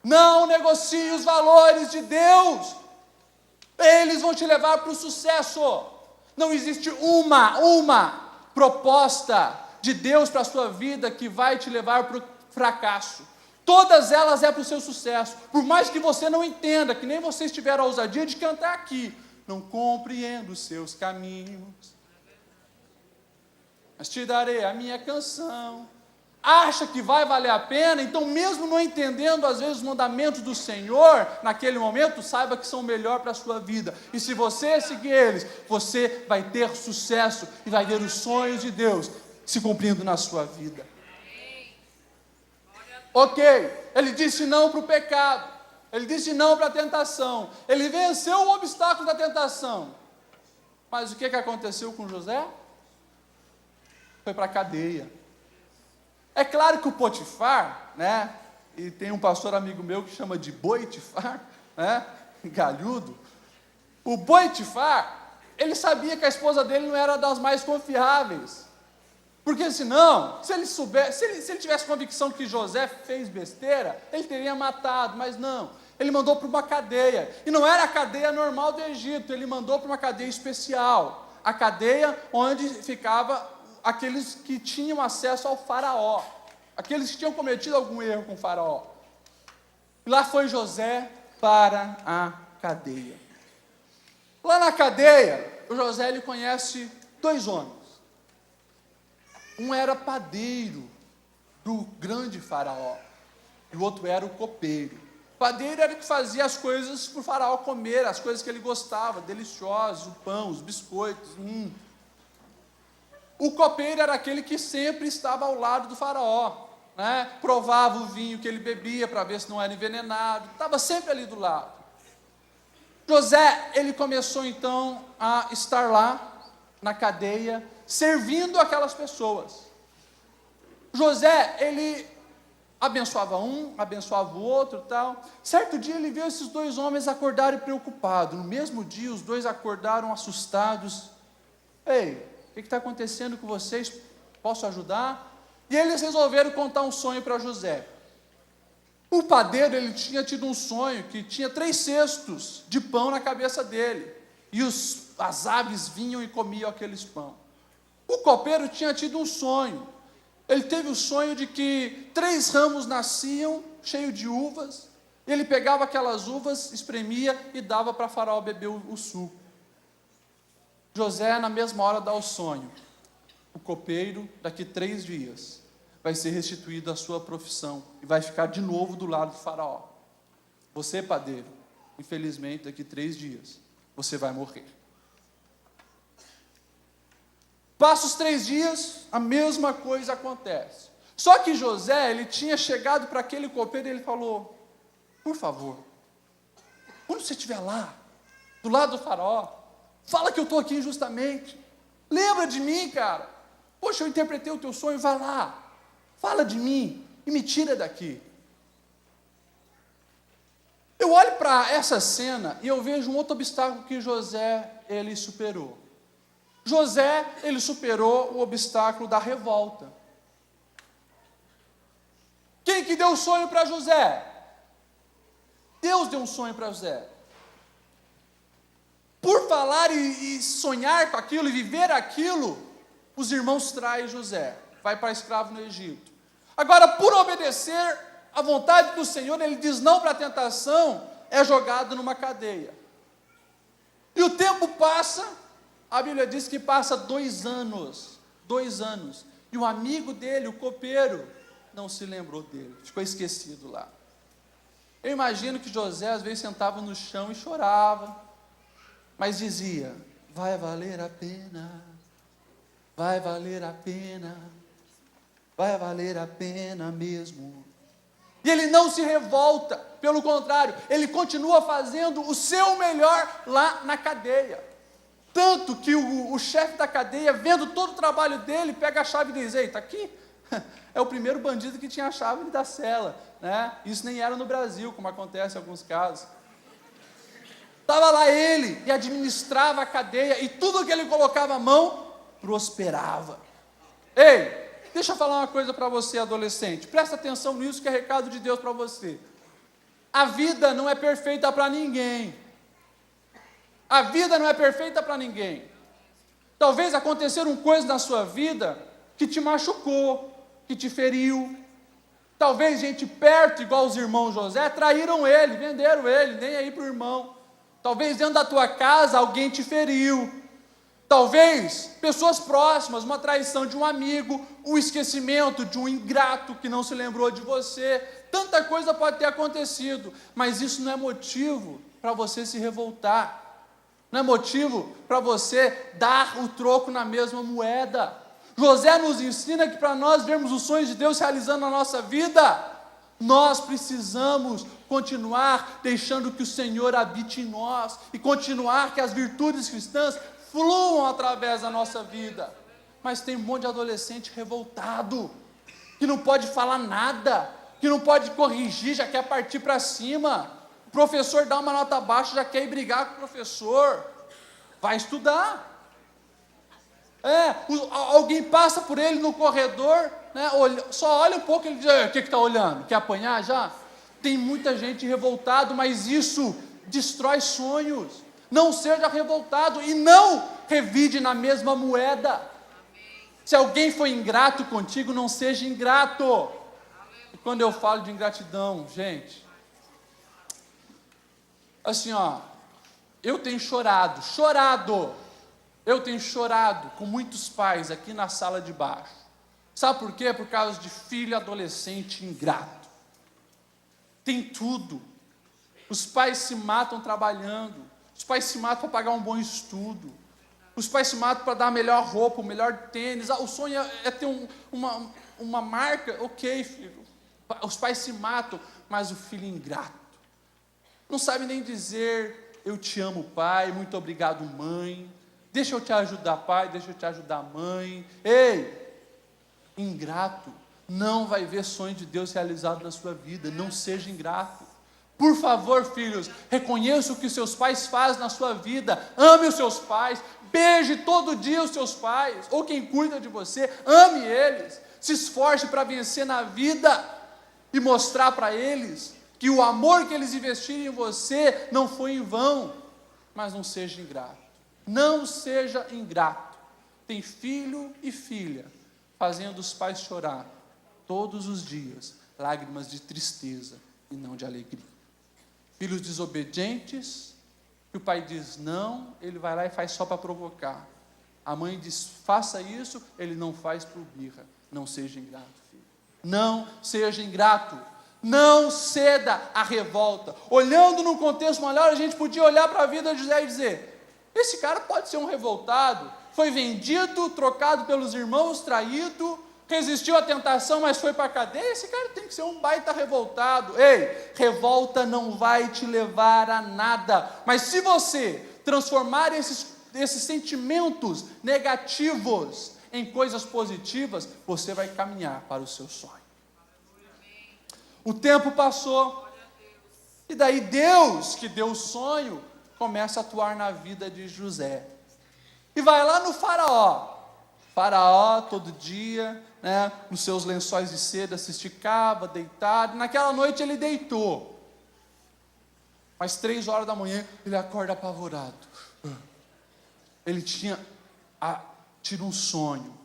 Não negocie os valores de Deus, eles vão te levar para o sucesso. Não existe uma proposta de Deus para a sua vida que vai te levar para o fracasso. Todas elas é para o seu sucesso, por mais que você não entenda, que nem vocês tiveram a ousadia de cantar aqui, não compreendo os seus caminhos, mas te darei a minha canção. Acha que vai valer a pena? Então mesmo não entendendo às vezes os mandamentos do Senhor, naquele momento, saiba que são o melhor para a sua vida, e se você seguir eles, você vai ter sucesso, e vai ver os sonhos de Deus se cumprindo na sua vida. Ok, ele disse não para o pecado, ele disse não para a tentação, ele venceu o obstáculo da tentação, mas o que aconteceu com José? Foi para a cadeia. É claro que o Potifar, né, e tem um pastor amigo meu que chama de Boitifar, né, galhudo, o Boitifar, ele sabia que a esposa dele não era das mais confiáveis, porque senão, se ele tivesse convicção que José fez besteira, ele teria matado, mas não, ele mandou para uma cadeia, e não era a cadeia normal do Egito, ele mandou para uma cadeia especial, a cadeia onde ficava aqueles que tinham acesso ao faraó, aqueles que tinham cometido algum erro com o faraó. E lá foi José para a cadeia. Lá na cadeia, o José ele conhece dois homens. Um era padeiro do grande faraó, e o outro era o copeiro. O padeiro era o que fazia as coisas para o faraó comer, as coisas que ele gostava, deliciosas, o pão, os biscoitos. O copeiro era aquele que sempre estava ao lado do faraó, né? Provava o vinho que ele bebia para ver se não era envenenado, estava sempre ali do lado. José, ele começou então a estar lá na cadeia, servindo aquelas pessoas. José, ele abençoava um, abençoava o outro, tal. Certo dia ele viu esses dois homens acordarem preocupados. No mesmo dia os dois acordaram assustados. Ei, o que está acontecendo com vocês? Posso ajudar? E eles resolveram contar um sonho para José. O padeiro, ele tinha tido um sonho que tinha 3 cestos de pão na cabeça dele, e as aves vinham e comiam aqueles pão. O copeiro tinha tido um sonho. Ele teve o sonho de que 3 ramos nasciam cheios de uvas. Ele pegava aquelas uvas, espremia e dava para Faraó beber o suco. José, na mesma hora, dá o sonho. O copeiro, daqui 3 dias, vai ser restituído à sua profissão e vai ficar de novo do lado do Faraó. Você, padeiro, infelizmente, daqui 3 dias, você vai morrer. Passa os 3 dias, a mesma coisa acontece. Só que José, ele tinha chegado para aquele copeiro e ele falou: por favor, quando você estiver lá, do lado do Faraó, fala que eu estou aqui injustamente. Lembra de mim, cara. Poxa, eu interpretei o teu sonho, vai lá. Fala de mim e me tira daqui. Eu olho para essa cena e eu vejo um outro obstáculo que José, ele superou. José, ele superou o obstáculo da revolta. Quem que deu o sonho para José? Deus deu um sonho para José. Por falar e sonhar com aquilo e viver aquilo, os irmãos traem José, vai para escravo no Egito. Agora, por obedecer à vontade do Senhor, ele diz não para a tentação, é jogado numa cadeia. E o tempo passa, a Bíblia diz que passa 2 anos, 2 anos, e o amigo dele, o copeiro, não se lembrou dele, ficou esquecido lá. Eu imagino que José às vezes sentava no chão e chorava, mas dizia: vai valer a pena, vai valer a pena, vai valer a pena mesmo. E ele não se revolta, pelo contrário, ele continua fazendo o seu melhor lá na cadeia. Tanto que o chefe da cadeia, vendo todo o trabalho dele, pega a chave e diz: ei, está aqui, é o primeiro bandido que tinha a chave da cela, né? Isso nem era no Brasil, como acontece em alguns casos. Estava lá ele, e administrava a cadeia, e tudo que ele colocava a mão, prosperava. Ei, deixa eu falar uma coisa para você, adolescente, presta atenção nisso, que é recado de Deus para você. A vida não é perfeita para ninguém. A vida não é perfeita para ninguém. Talvez aconteceram coisas na sua vida que te machucou, que te feriu. Talvez gente perto, igual os irmãos José, traíram ele, venderam ele, nem aí para o irmão. Talvez dentro da tua casa alguém te feriu. Talvez pessoas próximas, uma traição de um amigo, o esquecimento de um ingrato que não se lembrou de você. Tanta coisa pode ter acontecido, mas isso não é motivo para você se revoltar. Não é motivo para você dar o troco na mesma moeda. José nos ensina que para nós vermos os sonhos de Deus realizando na nossa vida, nós precisamos continuar deixando que o Senhor habite em nós e continuar que as virtudes cristãs fluam através da nossa vida. Mas tem um monte de adolescente revoltado, que não pode falar nada, que não pode corrigir, já quer partir para cima. O professor dá uma nota baixa, já quer ir brigar com o professor. Vai estudar. Alguém passa por ele no corredor, né, só olha um pouco, ele diz: o que está olhando? Quer apanhar já? Tem muita gente revoltado, mas isso destrói sonhos. Não seja revoltado e não revide na mesma moeda. Se alguém foi ingrato contigo, não seja ingrato. E quando eu falo de ingratidão, gente, assim, eu tenho chorado, eu tenho chorado com muitos pais aqui na sala de baixo. Sabe por quê? Por causa de filho adolescente ingrato. Tem tudo. Os pais se matam trabalhando, os pais se matam para pagar um bom estudo, os pais se matam para dar a melhor roupa, o melhor tênis. O sonho é ter uma marca. Ok, filho. Os pais se matam, mas o filho ingrato não sabe nem dizer: eu te amo, pai, muito obrigado, mãe, deixa eu te ajudar, pai, deixa eu te ajudar, mãe. Ei, ingrato não vai ver sonho de Deus realizado na sua vida. Não seja ingrato. Por favor, filhos, reconheça o que seus pais fazem na sua vida, ame os seus pais, beije todo dia os seus pais, ou quem cuida de você, ame eles, se esforce para vencer na vida e mostrar para eles que o amor que eles investiram em você não foi em vão. Mas não seja ingrato, não seja ingrato. Tem filho e filha fazendo os pais chorar todos os dias, lágrimas de tristeza e não de alegria. Filhos desobedientes, que o pai diz não, ele vai lá e faz só para provocar. A mãe diz, faça isso, ele não faz por birra. Não seja ingrato, filho. Não seja ingrato. Não ceda à revolta. Olhando num contexto maior, a gente podia olhar para a vida de José e dizer, esse cara pode ser um revoltado, foi vendido, trocado pelos irmãos, traído, resistiu à tentação, mas foi para a cadeia, esse cara tem que ser um baita revoltado. Ei, revolta não vai te levar a nada, mas se você transformar esses sentimentos negativos em coisas positivas, você vai caminhar para o seu sonho. O tempo passou, e daí Deus, que deu o sonho, começa a atuar na vida de José. E vai lá no faraó. Faraó, todo dia, nos seus lençóis de seda, se esticava, deitado. Naquela noite ele deitou. Mas 3 horas da manhã, ele acorda apavorado. Ele tinha tido um sonho.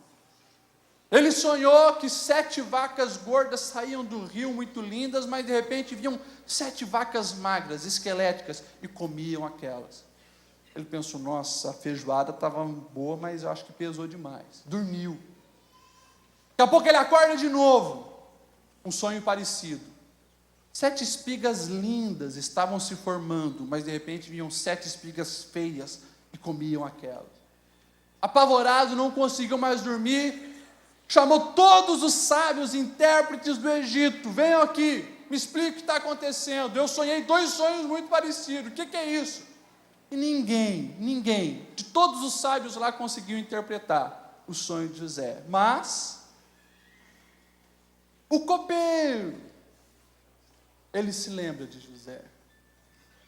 Ele sonhou que 7 vacas gordas saíam do rio, muito lindas, mas de repente vinham 7 vacas magras, esqueléticas, e comiam aquelas. Ele pensou, nossa, a feijoada estava boa, mas eu acho que pesou demais. Dormiu. Daqui a pouco ele acorda de novo. Um sonho parecido. 7 espigas lindas estavam se formando, mas de repente vinham 7 espigas feias e comiam aquelas. Apavorado, não conseguiu mais dormir, chamou todos os sábios intérpretes do Egito, venham aqui, me explique o que está acontecendo, eu sonhei 2 sonhos muito parecidos, o que é isso? E ninguém, de todos os sábios lá conseguiu interpretar o sonho de José, mas o copeiro, ele se lembra de José,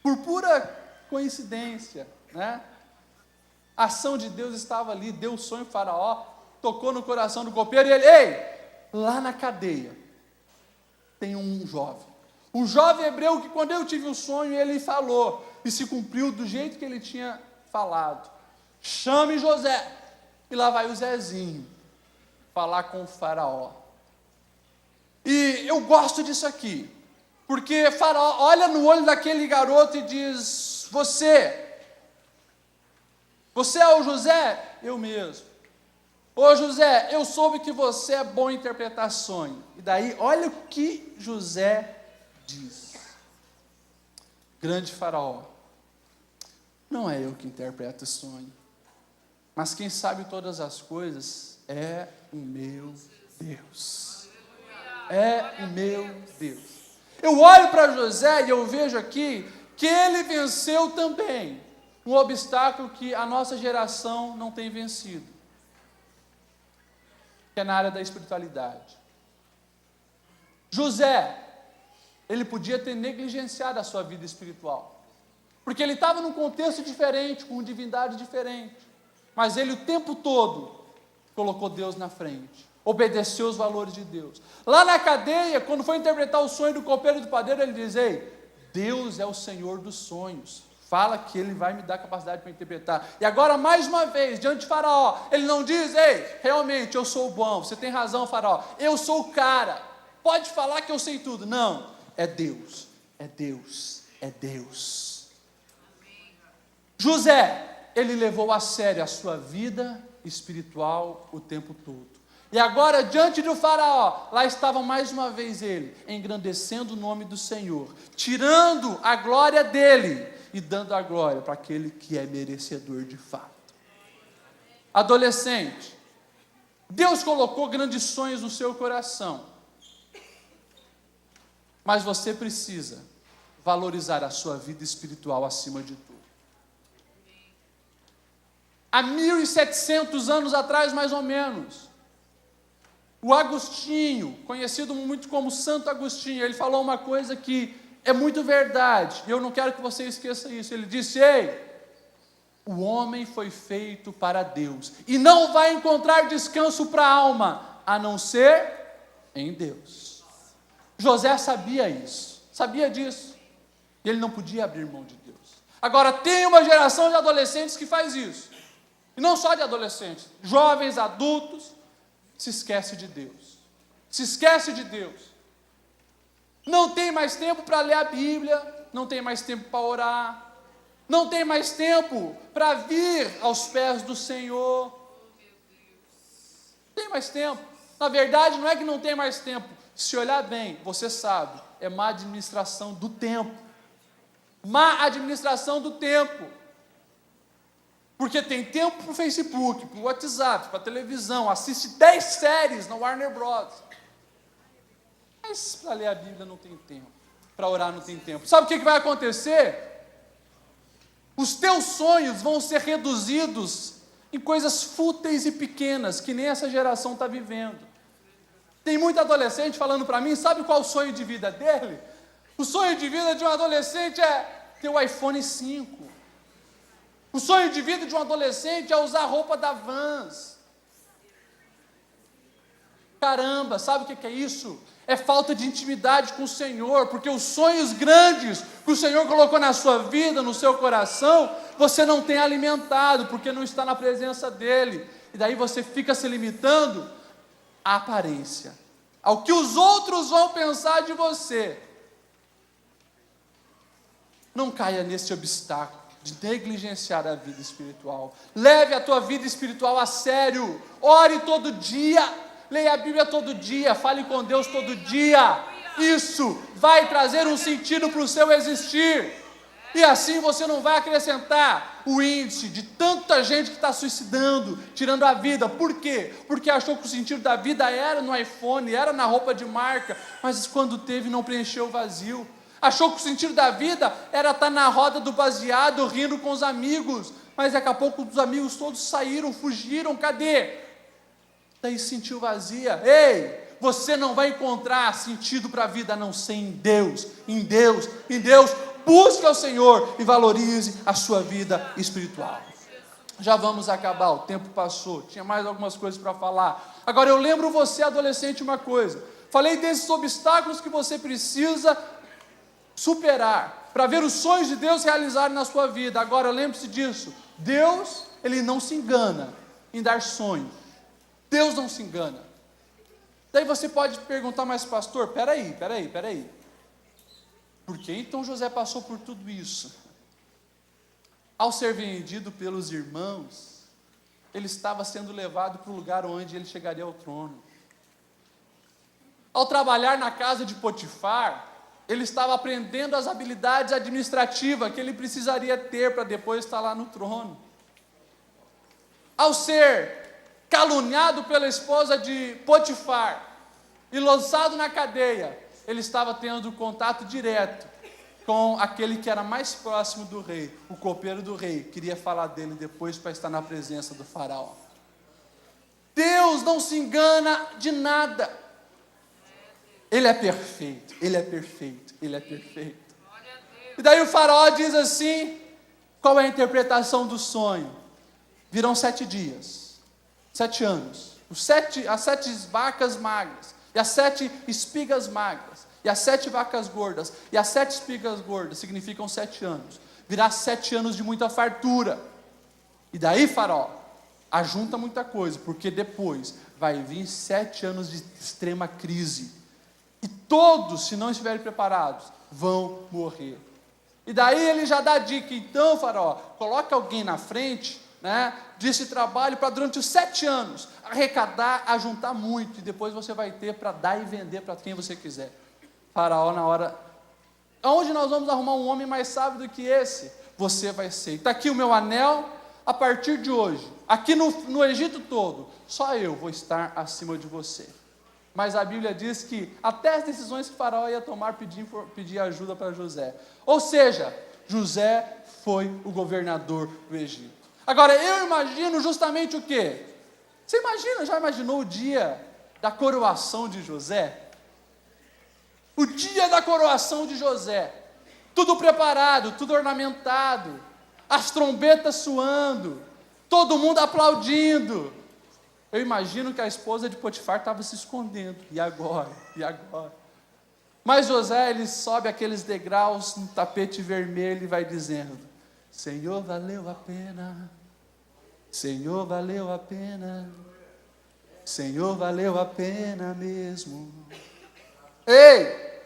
por pura coincidência, a ação de Deus estava ali, deu o sonho ao faraó, tocou no coração do copeiro e ele, lá na cadeia tem um jovem hebreu que quando eu tive o sonho ele falou, e se cumpriu do jeito que ele tinha falado, chame José, e lá vai o Zezinho falar com o faraó. E eu gosto disso aqui, porque faraó olha no olho daquele garoto e diz, você é o José? Eu mesmo. Ô José, eu soube que você é bom em interpretar sonho. E daí, olha o que José diz. Grande faraó, não é eu que interpreto o sonho, mas quem sabe todas as coisas é o meu Deus. É o meu Deus. Eu olho para José e eu vejo aqui que ele venceu também um obstáculo que a nossa geração não tem vencido, que é na área da espiritualidade. José, ele podia ter negligenciado a sua vida espiritual, porque ele estava num contexto diferente, com divindade diferente, mas ele o tempo todo colocou Deus na frente, obedeceu os valores de Deus. Lá na cadeia, quando foi interpretar o sonho do copeiro e do padeiro, ele diz, Deus é o Senhor dos sonhos, fala que Ele vai me dar capacidade para interpretar. E agora, mais uma vez, diante de Faraó, ele não diz, realmente, eu sou bom, você tem razão, Faraó, eu sou o cara, pode falar que eu sei tudo. Não, é Deus, é Deus, é Deus. José, ele levou a sério a sua vida espiritual o tempo todo. E agora, diante do faraó, lá estava mais uma vez ele, engrandecendo o nome do Senhor, tirando a glória dele e dando a glória para aquele que é merecedor de fato. Adolescente, Deus colocou grandes sonhos no seu coração, mas você precisa valorizar a sua vida espiritual acima de tudo. Há 1700 anos atrás, mais ou menos, o Agostinho, conhecido muito como Santo Agostinho, ele falou uma coisa que é muito verdade, e eu não quero que você esqueça isso. Ele disse, o homem foi feito para Deus, e não vai encontrar descanso para a alma, a não ser em Deus. José sabia isso, sabia disso, e ele não podia abrir mão de Deus. Agora, tem uma geração de adolescentes que faz isso, e não só de adolescentes, jovens, adultos, se esquece de Deus. Se esquece de Deus. Não tem mais tempo para ler a Bíblia, não tem mais tempo para orar, não tem mais tempo para vir aos pés do Senhor. Não tem mais tempo. Na verdade, não é que não tem mais tempo. Se olhar bem, você sabe, é má administração do tempo. Má administração do tempo. Porque tem tempo para o Facebook, para o WhatsApp, para a televisão, assiste 10 séries na Warner Bros. Mas para ler a Bíblia não tem tempo, para orar não tem tempo. Sabe o que vai acontecer? Os teus sonhos vão ser reduzidos em coisas fúteis e pequenas, que nem essa geração está vivendo. Tem muito adolescente falando para mim, sabe qual é o sonho de vida dele? O sonho de vida de um adolescente é ter o iPhone 5. O sonho de vida de um adolescente é usar a roupa da Vans. Caramba, sabe o que é isso? É falta de intimidade com o Senhor, porque os sonhos grandes que o Senhor colocou na sua vida, no seu coração, você não tem alimentado, porque não está na presença dEle. E daí você fica se limitando à aparência, ao que os outros vão pensar de você. Não caia nesse obstáculo de negligenciar a vida espiritual. Leve a tua vida espiritual a sério. Ore todo dia. Leia a Bíblia todo dia. Fale com Deus todo dia. Isso vai trazer um sentido para o seu existir. E assim você não vai acrescentar o índice de tanta gente que está suicidando, tirando a vida. Por quê? Porque achou que o sentido da vida era no iPhone, era na roupa de marca, mas quando teve não preencheu o vazio. Achou que o sentido da vida era estar na roda do baseado, rindo com os amigos, mas daqui a pouco os amigos todos saíram, fugiram, cadê? Daí sentiu vazia. Ei, você não vai encontrar sentido para a vida a não ser em Deus, em Deus, em Deus. Busque ao Senhor e valorize a sua vida espiritual. Já vamos acabar, o tempo passou, tinha mais algumas coisas para falar. Agora eu lembro você, adolescente, uma coisa. Falei desses obstáculos que você precisa superar, para ver os sonhos de Deus realizarem na sua vida. Agora lembre-se disso, Deus, Ele não se engana em dar sonhos. Deus não se engana. Daí você pode perguntar, mas pastor, peraí. Por que então José passou por tudo isso? Ao ser vendido pelos irmãos, ele estava sendo levado para o lugar onde ele chegaria ao trono. Ao trabalhar na casa de Potifar, ele estava aprendendo as habilidades administrativas que ele precisaria ter para depois estar lá no trono. Ao ser caluniado pela esposa de Potifar e lançado na cadeia, ele estava tendo contato direto com aquele que era mais próximo do rei, o copeiro do rei. Queria falar dele depois para estar na presença do faraó. Deus não se engana de nada. Ele é perfeito, Ele é perfeito, Ele é perfeito. E daí o faraó diz assim, qual é a interpretação do sonho? Virão 7 dias, 7 anos, as 7 vacas magras, e as 7 espigas magras, e as 7 vacas gordas, e as 7 espigas gordas, significam 7 anos. Virá 7 anos de muita fartura. E daí, faraó, ajunta muita coisa, porque depois vai vir 7 anos de extrema crise. E todos, se não estiverem preparados, vão morrer. E daí ele já dá a dica, então, faraó, coloca alguém na frente, desse trabalho para durante os 7 anos, arrecadar, ajuntar muito, e depois você vai ter para dar e vender para quem você quiser. Faraó na hora, aonde nós vamos arrumar um homem mais sábio do que esse? Você vai ser. Está aqui o meu anel, a partir de hoje, aqui no Egito todo, só eu vou estar acima de você. Mas a Bíblia diz que até as decisões que o faraó ia tomar pedir ajuda para José. Ou seja, José foi o governador do Egito. Agora, eu imagino justamente o quê? Você já imaginou o dia da coroação de José? O dia da coroação de José. Tudo preparado, tudo ornamentado, as trombetas soando, todo mundo aplaudindo. Eu imagino que a esposa de Potifar estava se escondendo. E agora? Mas José, ele sobe aqueles degraus no tapete vermelho e vai dizendo, Senhor, valeu a pena. Senhor, valeu a pena. Senhor, valeu a pena mesmo. Ei!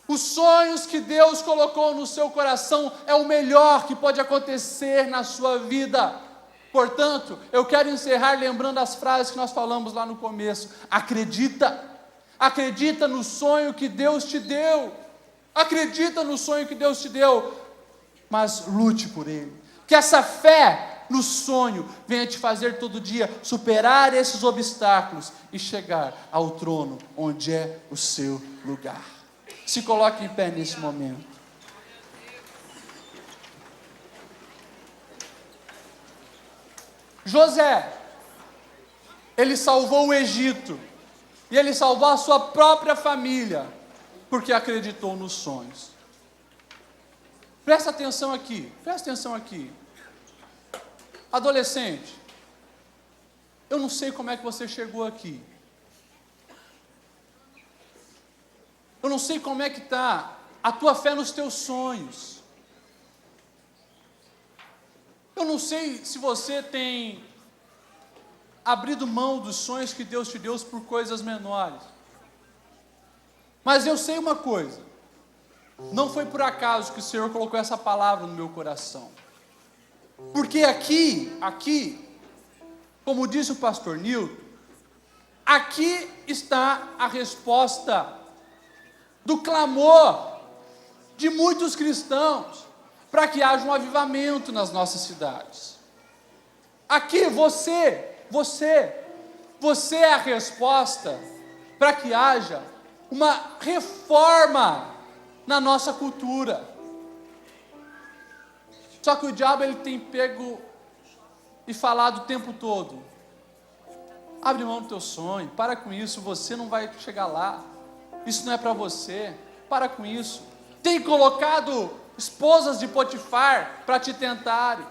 Os sonhos que Deus colocou no seu coração é o melhor que pode acontecer na sua vida. Portanto, eu quero encerrar lembrando as frases que nós falamos lá no começo. Acredita. Acredita no sonho que Deus te deu. Acredita no sonho que Deus te deu. Mas lute por ele. Que essa fé no sonho venha te fazer todo dia superar esses obstáculos e chegar ao trono onde é o seu lugar. Se coloque em pé nesse momento. José, ele salvou o Egito, e ele salvou a sua própria família, porque acreditou nos sonhos. Presta atenção aqui, presta atenção aqui. Adolescente, eu não sei como é que você chegou aqui. Eu não sei como é que está a tua fé nos teus sonhos. Eu não sei se você tem abrido mão dos sonhos que Deus te deu por coisas menores. Mas eu sei uma coisa. Não foi por acaso que o Senhor colocou essa palavra no meu coração. Porque aqui, como disse o pastor Nilton, aqui está a resposta do clamor de muitos cristãos para que haja um avivamento nas nossas cidades. Aqui você é a resposta para que haja uma reforma na nossa cultura. Só que o diabo ele tem pego e falado o tempo todo: abre mão do teu sonho, para com isso, você não vai chegar lá, isso não é para você, para com isso. Tem colocado esposas de Potifar para te tentarem,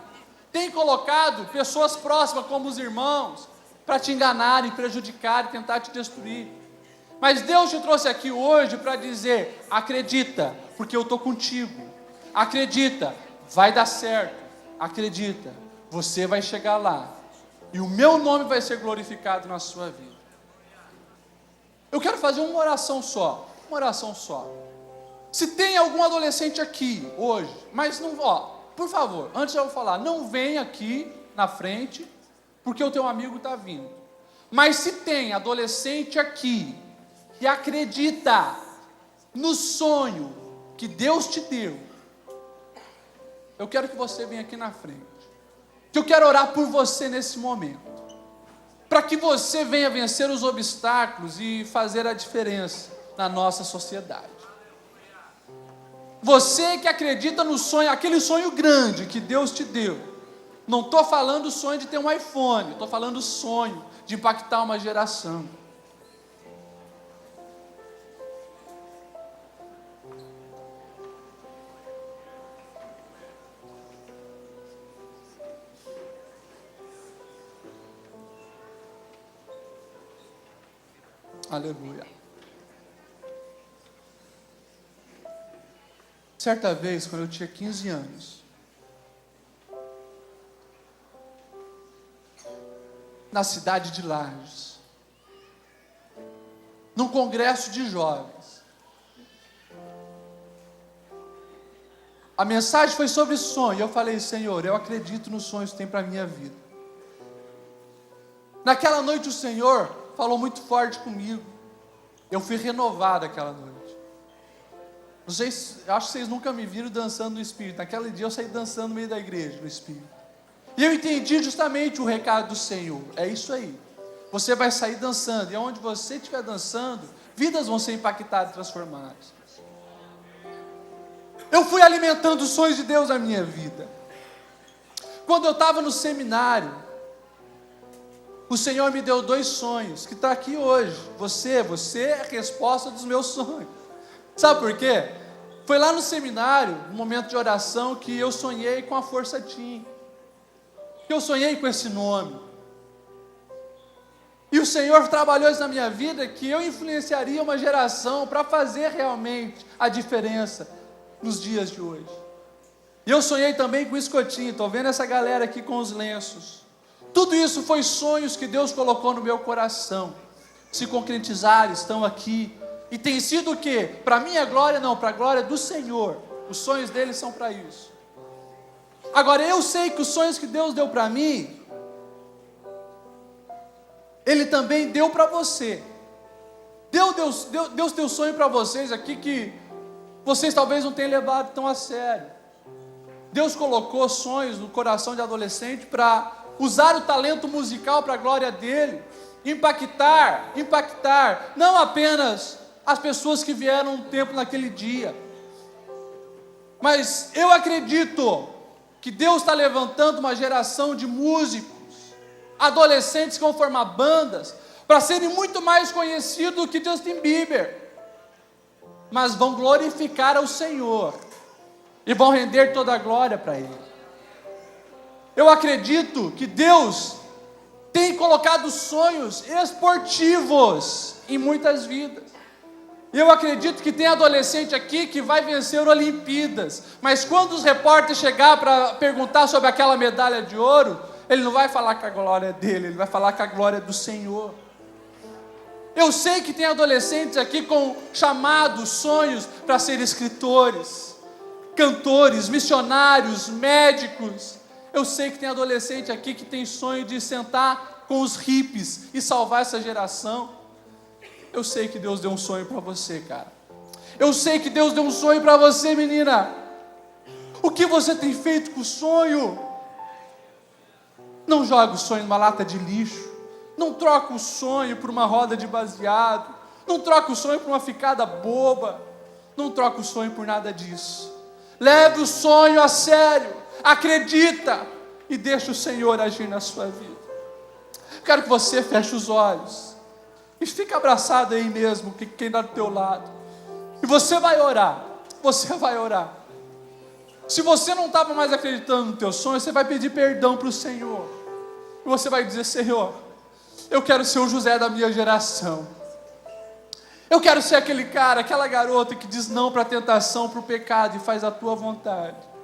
tem colocado pessoas próximas como os irmãos para te enganarem, prejudicarem, tentar te destruir. Mas Deus te trouxe aqui hoje para dizer: acredita, porque eu estou contigo. Acredita, vai dar certo. Acredita, você vai chegar lá e o meu nome vai ser glorificado na sua vida. Eu quero fazer uma oração só. Se tem algum adolescente aqui hoje, mas não, por favor, antes eu vou falar, não vem aqui na frente, porque o teu amigo está vindo. Mas se tem adolescente aqui que acredita no sonho que Deus te deu, eu quero que você venha aqui na frente, que eu quero orar por você nesse momento, para que você venha vencer os obstáculos e fazer a diferença na nossa sociedade. Você que acredita no sonho, aquele sonho grande que Deus te deu. Não estou falando o sonho de ter um iPhone, estou falando o sonho de impactar uma geração. Aleluia. Certa vez, quando eu tinha 15 anos, na cidade de Lages, num congresso de jovens, a mensagem foi sobre sonho, e eu falei: Senhor, eu acredito nos sonhos que tem para a minha vida. Naquela noite o Senhor falou muito forte comigo. Eu fui renovado aquela noite. Não sei, acho que vocês nunca me viram dançando no Espírito. Naquele dia eu saí dançando no meio da igreja, no Espírito. E eu entendi justamente o recado do Senhor. É isso aí. Você vai sair dançando. E onde você estiver dançando, vidas vão ser impactadas e transformadas. Eu fui alimentando os sonhos de Deus na minha vida. Quando eu estava no seminário, o Senhor me deu 2 sonhos, que está aqui hoje. Você é a resposta dos meus sonhos. Sabe por quê? Foi lá no seminário, no momento de oração, que eu sonhei com a Força Team. Que eu sonhei com esse nome. E o Senhor trabalhou isso na minha vida, que eu influenciaria uma geração para fazer realmente a diferença nos dias de hoje. E eu sonhei também com o escotinho. Estou vendo essa galera aqui com os lenços. Tudo isso foi sonhos que Deus colocou no meu coração. Se concretizar, estão aqui. E tem sido o quê? Para minha glória? Não, para a glória do Senhor. Os sonhos dele são para isso. Agora, eu sei que os sonhos que Deus deu para mim, Ele também deu para você. Deus deu sonho para vocês aqui que vocês talvez não tenham levado tão a sério. Deus colocou sonhos no coração de adolescente para usar o talento musical para a glória dele, impactar, não apenas as pessoas que vieram no templo naquele dia, mas eu acredito que Deus está levantando uma geração de músicos, adolescentes que vão formar bandas, para serem muito mais conhecidos do que Justin Bieber, mas vão glorificar ao Senhor, e vão render toda a glória para Ele. Eu acredito que Deus tem colocado sonhos esportivos em muitas vidas. Eu acredito que tem adolescente aqui que vai vencer Olimpíadas, mas quando os repórteres chegar para perguntar sobre aquela medalha de ouro, ele não vai falar que a glória é dele, ele vai falar que a glória é do Senhor. Eu sei que tem adolescentes aqui com chamados, sonhos para ser escritores, cantores, missionários, médicos. Eu sei que tem adolescente aqui que tem sonho de sentar com os hippies e salvar essa geração. Eu sei que Deus deu um sonho para você, cara. Eu sei que Deus deu um sonho para você, menina. O que você tem feito com o sonho? Não joga o sonho numa lata de lixo. Não troca o sonho por uma roda de baseado. Não troca o sonho por uma ficada boba. Não troca o sonho por nada disso. Leve o sonho a sério. Acredita e deixa o Senhor agir na sua vida. Quero que você feche os olhos e fique abraçado aí mesmo, que quem está do teu lado. E você vai orar. Se você não estava mais acreditando no teu sonho, você vai pedir perdão para o Senhor. E você vai dizer: Senhor, eu quero ser o José da minha geração. Eu quero ser aquele cara, aquela garota que diz não para a tentação, para o pecado e faz a tua vontade.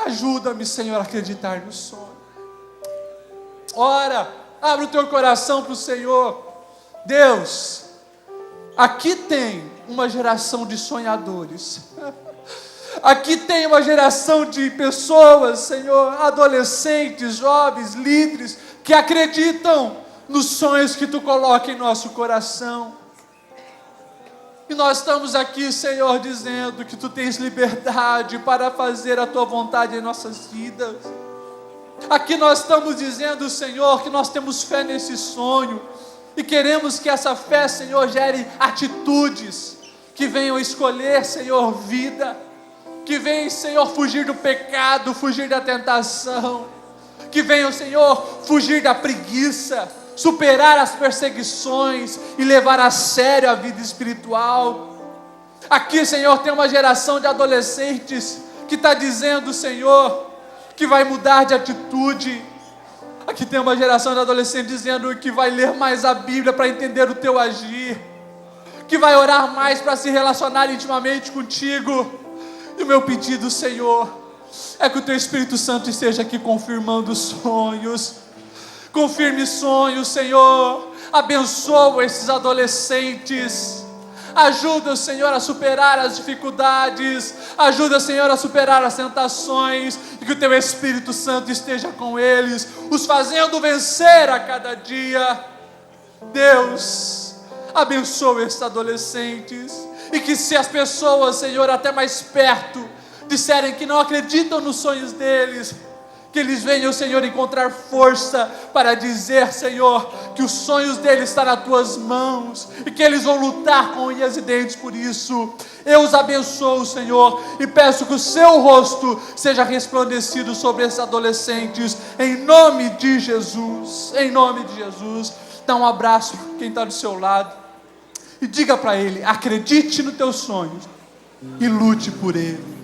Ajuda-me, Senhor, a acreditar no sonho. Ora, abre o teu coração para o Senhor. Deus, aqui tem uma geração de sonhadores. Aqui tem uma geração de pessoas, Senhor, adolescentes, jovens, líderes, que acreditam nos sonhos que Tu coloca em nosso coração. E nós estamos aqui, Senhor, dizendo que Tu tens liberdade para fazer a Tua vontade em nossas vidas. Aqui nós estamos dizendo, Senhor, que nós temos fé nesse sonho e queremos que essa fé, Senhor, gere atitudes que venham escolher, Senhor, vida, que venham, Senhor, fugir do pecado, fugir da tentação, que venham, Senhor, fugir da preguiça, superar as perseguições e levar a sério a vida espiritual. Aqui, Senhor, tem uma geração de adolescentes que está dizendo, Senhor, que vai mudar de atitude. Aqui tem uma geração de adolescentes dizendo que vai ler mais a Bíblia para entender o Teu agir, que vai orar mais para se relacionar intimamente contigo. E o meu pedido, Senhor, é que o Teu Espírito Santo esteja aqui confirmando sonhos. Confirme sonhos, Senhor. Abençoa esses adolescentes. Ajuda, Senhor, a superar as dificuldades. Ajuda, Senhor, a superar as tentações. E que o Teu Espírito Santo esteja com eles, os fazendo vencer a cada dia. Deus, abençoa esses adolescentes. E que se as pessoas, Senhor, até mais perto, disserem que não acreditam nos sonhos deles, que eles venham, Senhor, encontrar força para dizer, Senhor, que os sonhos deles estão nas Tuas mãos e que eles vão lutar com unhas e dentes por isso. Eu os abençoo, Senhor, e peço que o Seu rosto seja resplandecido sobre esses adolescentes, em nome de Jesus. Em nome de Jesus. Dá um abraço para quem está do seu lado e diga para ele: acredite nos teus sonhos e lute por ele.